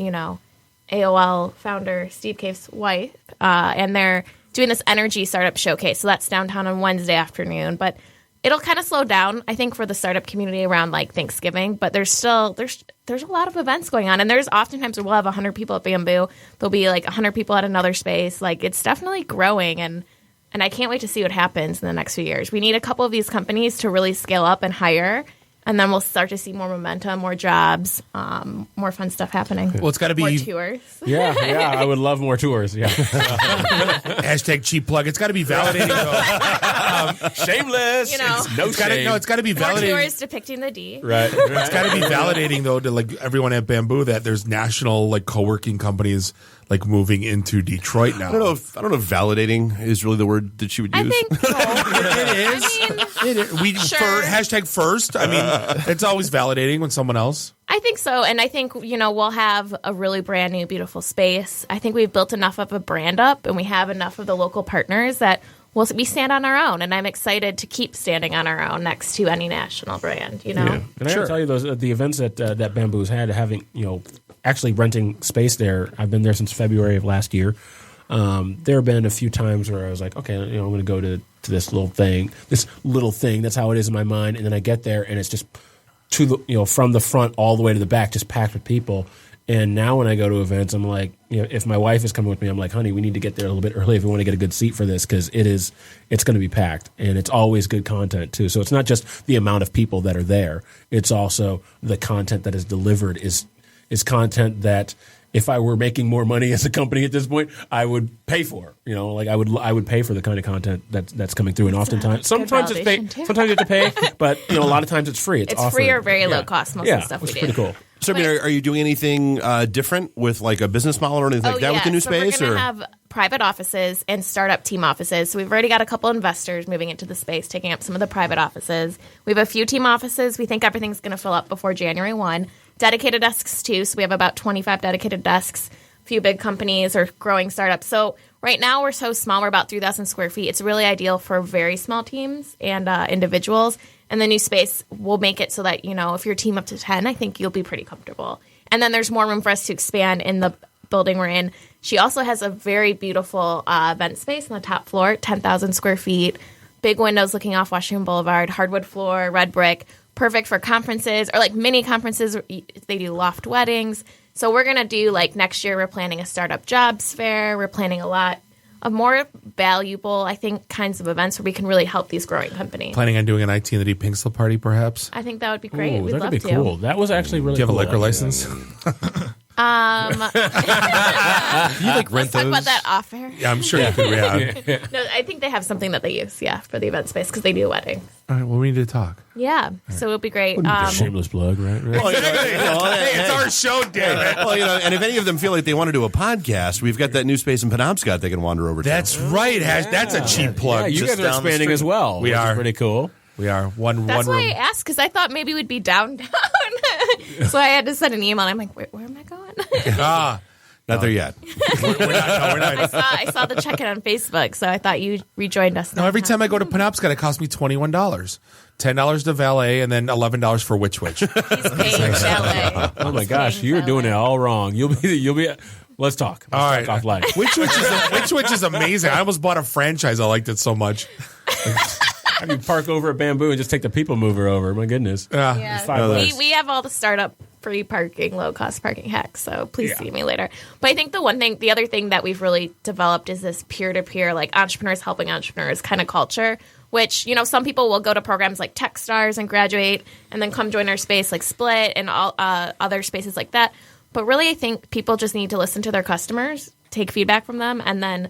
AOL founder Steve Case's wife. And they're doing this energy startup showcase. So that's downtown on Wednesday afternoon. But it'll kind of slow down, I think, for the startup community around like Thanksgiving. But there's a lot of events going on. And there's oftentimes we'll have 100 people at Bamboo. There'll be like 100 people at another space. Like it's definitely growing. And I can't wait to see what happens in the next few years. We need a couple of these companies to really scale up and hire. And then we'll start to see more momentum, more jobs, more fun stuff happening. Well, it's got to be more tours. Yeah, I would love more tours. Yeah. Hashtag cheap plug. It's got to be validating though. Shameless. It's got to be More validating. tours depicting the D. Right. It's got to be validating though to like everyone at Bamboo that there's national like co-working companies like moving into Detroit now. I don't know if validating is really the word that she would use. I think It is. It is. We Sure. hashtag first. I mean, it's always validating when someone else. I think so. And I think, we'll have a really brand new, beautiful space. I think we've built enough of a brand up and we have enough of the local partners that we stand on our own. And I'm excited to keep standing on our own next to any national brand, Yeah. And I gotta tell you, the events that Bamboo's had, having, actually renting space there, I've been there since February of last year. There have been a few times where I was like, okay, I'm going to go to this little thing. That's how it is in my mind. And then I get there and it's just from the front all the way to the back, just packed with people. And now when I go to events, I'm like, if my wife is coming with me, I'm like, honey, we need to get there a little bit early if we want to get a good seat for this because it's going to be packed and it's always good content too. So it's not just the amount of people that are there; it's also the content that is delivered is content that if I were making more money as a company at this point, I would pay for. I would pay for the kind of content that's coming through. And oftentimes, sometimes it's paid, sometimes you have to pay, but a lot of times it's free. It's free or very low cost. Most of the stuff we do. Pretty cool. So, are you doing anything different with like a business model or anything like that with the new space? We're going to have private offices and startup team offices. So we've already got a couple investors moving into the space, taking up some of the private offices. We have a few team offices. We think everything's going to fill up before January 1. Dedicated desks too. So we have about 25 dedicated desks. A few big companies or growing startups. So right now we're so small. We're about 3,000 square feet. It's really ideal for very small teams and individuals. And the new space will make it so that, if you're a team up to 10, I think you'll be pretty comfortable. And then there's more room for us to expand in the building we're in. She also has a very beautiful event space on the top floor, 10,000 square feet, big windows looking off Washington Boulevard, hardwood floor, red brick, perfect for conferences or like mini conferences. They do loft weddings. So we're going to do next year, we're planning a startup jobs fair. We're planning a lot of more valuable, I think, kinds of events where we can really help these growing companies. Planning on doing an ITintheD pink slip party, perhaps? I think that would be great. Ooh, We'd that love could be to. cool. That was actually really cool. Do you have cool. a liquor license? You rent Let's talk those? about that off air. Yeah, I'm sure you could. No, I think they have something that they use, for the event space because they do weddings. All right, well, we need to talk. Yeah, so it'll be great. Shameless plug, right? Well, Hey, it's our show, damn it. Well, and if any of them feel like they want to do a podcast, we've got that new space in Penobscot they can wander over to. That's right. That's a cheap plug. Yeah, you Just guys are down the expanding street. as well. We which is are. pretty cool. We are one That's why room. I asked because I thought maybe we'd be downtown. So I had to send an email. And I'm like, where am I going? Not there yet. We're not. I saw the check-in on Facebook, so I thought you rejoined us. No, every time I go to Penobscot, it costs me $21. $10 to valet, and then $11 for Witch Witch. He's paying valet. Oh my gosh, you're doing it all wrong. You'll be. Let's talk. All right. Talk offline. Witch Witch is amazing. I almost bought a franchise. I liked it so much. You park over at Bamboo and just take the people mover over. My goodness. Yeah. $5. We have all the startup free parking, low cost parking hacks. So please see me later. But I think the other thing that we've really developed is this peer-to-peer, like entrepreneurs helping entrepreneurs kind of culture, which, some people will go to programs like Techstars and graduate and then come join our space like Split and all other spaces like that. But really, I think people just need to listen to their customers, take feedback from them, and then,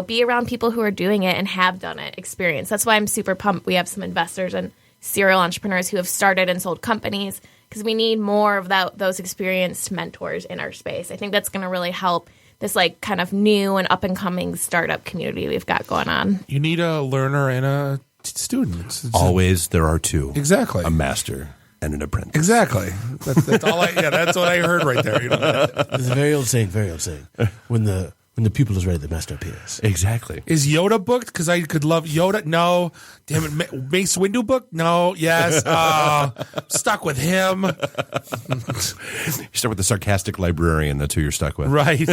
be around people who are doing it and have done it, experience. That's why I'm super pumped. We have some investors and serial entrepreneurs who have started and sold companies because we need more of those experienced mentors in our space. I think that's going to really help this like kind of new and up-and-coming startup community we've got going on. You need a learner and a student. Always there are two. Exactly. A master and an apprentice. Exactly. That's all. That's what I heard right there. There's a very old saying. When the pupil is ready, the master appears. Exactly. Is Yoda booked? Because I could love Yoda. No. Damn it. Mace Windu booked? No. Yes. Stuck with him. You start with the sarcastic librarian. That's who you're stuck with. Right.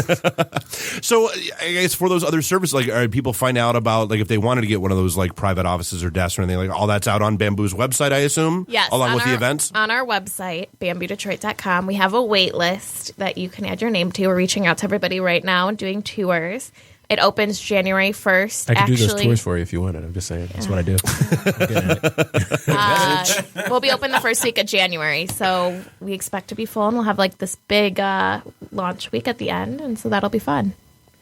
So I guess for those other services, like people find out about, like if they wanted to get one of those like private offices or desks or anything, like all that's out on Bamboo's website, I assume? Yes. Along with the events? On our website, bamboodetroit.com, we have a wait list that you can add your name to. We're reaching out to everybody right now and doing tours. It opens January 1st. I can do those tours for you if you wanted. I'm just saying. That's what I do. We'll be open the first week of January, so we expect to be full, and we'll have like this big launch week at the end, and so that'll be fun.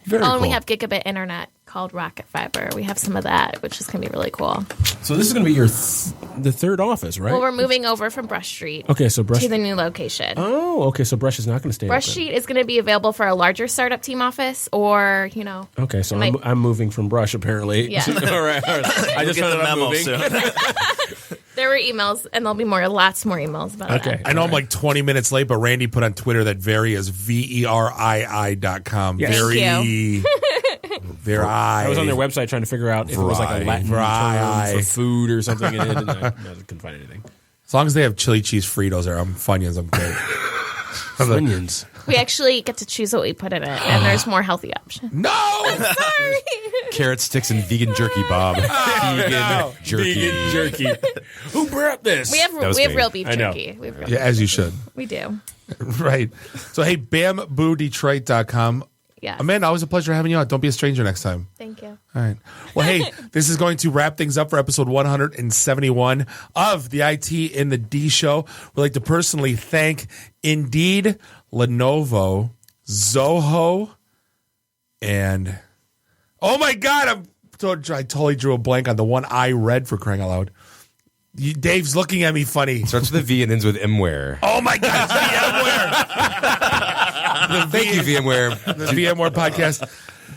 Very and cool. we have gigabit internet called Rocket Fiber. We have some of that, which is going to be really cool. So this is going to be your the third office, right? Well, we're moving over from Brush Street to the new location. Oh, okay. So Brush is not going to stay Brush open. Street is going to be available for a larger startup team office or, Okay, so I'm moving from Brush, apparently. Yeah. All right. I just found out I'm moving. There were emails, and there'll be lots more emails about that. I know I'm like 20 minutes late, but Randy put on Twitter that Very is VERII.com. Yes. Very. Very. I was on their website trying to figure out if it was like a Latin term for food or something in it, and I couldn't find anything. As long as they have chili cheese Fritos or Funyuns, I'm good. Funyuns. We actually get to choose what we put in it, and there's more healthy options. No! Sorry. Carrot sticks and vegan jerky, Bob. Vegan jerky. Who brought this? We have real beef jerky. We have real as you should. We do. Right. So, hey, BambooDetroit.com. Yes. Amanda, always a pleasure having you on. Don't be a stranger next time. Thank you. All right. Well, hey, this is going to wrap things up for episode 171 of the IT in the D show. We'd like to personally thank Indeed, Lenovo, Zoho, and oh my God, I totally drew a blank on the one I read, for crying out loud. Dave's looking at me funny. Starts with a V and ends with MWare. Oh my God, it's VMware. Thank you, VMware. The VMware podcast.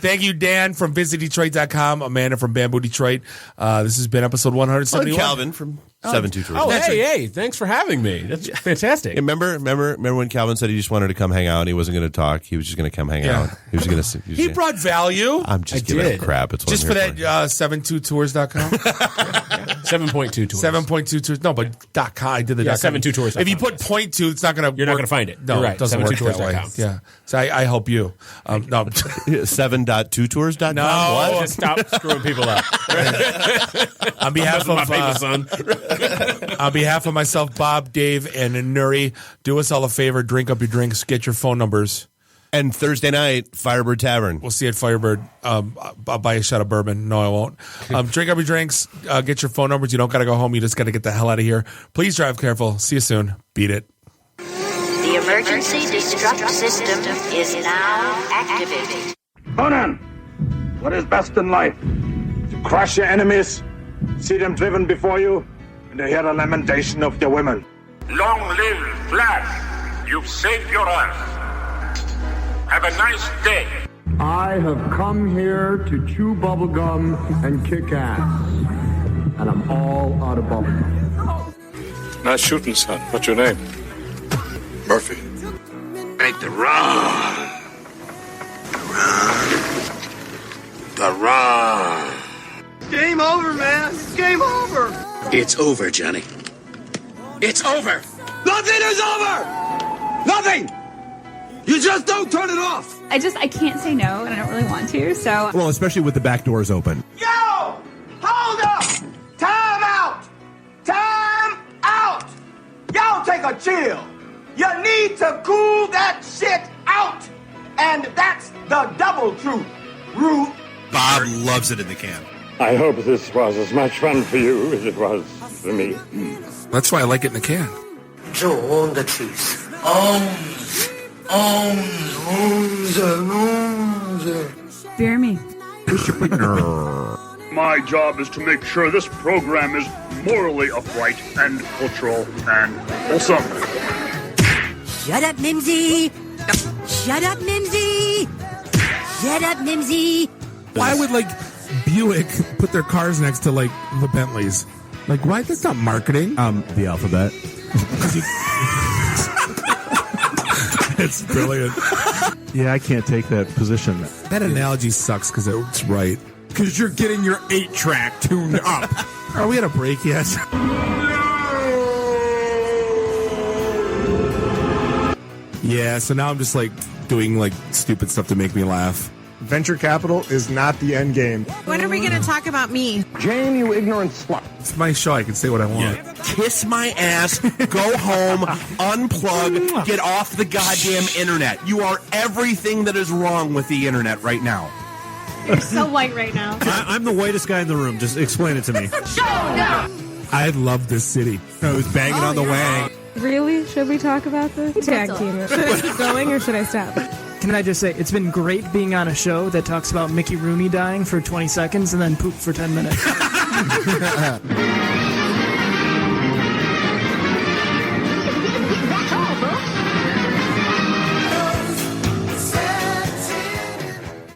Thank you, Dan from VisitDetroit.com, Amanda from Bamboo Detroit. This has been episode 171. Calvin from 722. Oh, hey, thanks for having me. That's fantastic. Hey, remember when Calvin said he just wanted to come hang out and he wasn't going to talk? He was just going to come hang out. He was going to. He brought value. I'm just giving him crap. It's just for that 72tours.com. 7.2 tours. 7.2 tours. No, but .com. I did the 72 tours. If you put .2, it's not going to. You're not going to find it. No, You're right. it doesn't work that way. Yeah. So I help you. No. 7.2tours.com. No. What? Just stop screwing people up. On behalf of my people, son. On behalf of myself, Bob, Dave, and Nuri, do us all a favor. Drink up your drinks. Get your phone numbers. And Thursday night, Firebird Tavern. We'll see you at Firebird. I'll buy a shot of bourbon. No, I won't. Drink up your drinks. Get your phone numbers. You don't got to go home. You just got to get the hell out of here. Please drive careful. See you soon. Beat it. The emergency destruct system is now activated. Conan, what is best in life? To crush your enemies, see them driven before you, and to hear the lamentation of your women. Long live Flash! You've saved your Earth. Have a nice day. I have come here to chew bubblegum and kick ass. And I'm all out of bubblegum. Nice shooting, son. What's your name? Murphy. Make the run. The run. Game over, man. Game over. It's over, Johnny. It's over. Nothing is over. Nothing. You just don't turn it off. I can't say no, and I don't really want to, so. Well, especially with the back doors open. Yo! Hold up! Time out! Time out! Y'all take a chill. You need to cool that shit out. And that's the double truth. Ruth. Bob loves it in the can. I hope this was as much fun for you as it was for me. That's why I like it in the can. Joe on the truth. Beer me. My job is to make sure this program is morally upright and cultural and wholesome. Shut up, Mimsy. Shut up, Mimsy. Shut up, Mimsy. Why would Buick put their cars next to the Bentleys? Why? That's not marketing. The alphabet. It's brilliant. Yeah, I can't take that position. That analogy sucks because it's right. Because you're getting your 8-track tuned up. Are we at a break yet? Yeah, so now I'm just doing stupid stuff to make me laugh. Venture capital is not the end game. When are we going to talk about me? Jane, you ignorant slut. It's my show. I can say what I want. Yeah. Kiss my ass, go home, unplug, get off the goddamn internet. You are everything that is wrong with the internet right now. You're so white right now. I'm the whitest guy in the room. Just explain it to me. I love this city. I was banging on the wang. Really? Should we talk about this? Tag team it. Should I keep going or should I stop? Can I just say, it's been great being on a show that talks about Mickey Rooney dying for 20 seconds and then poop for 10 minutes.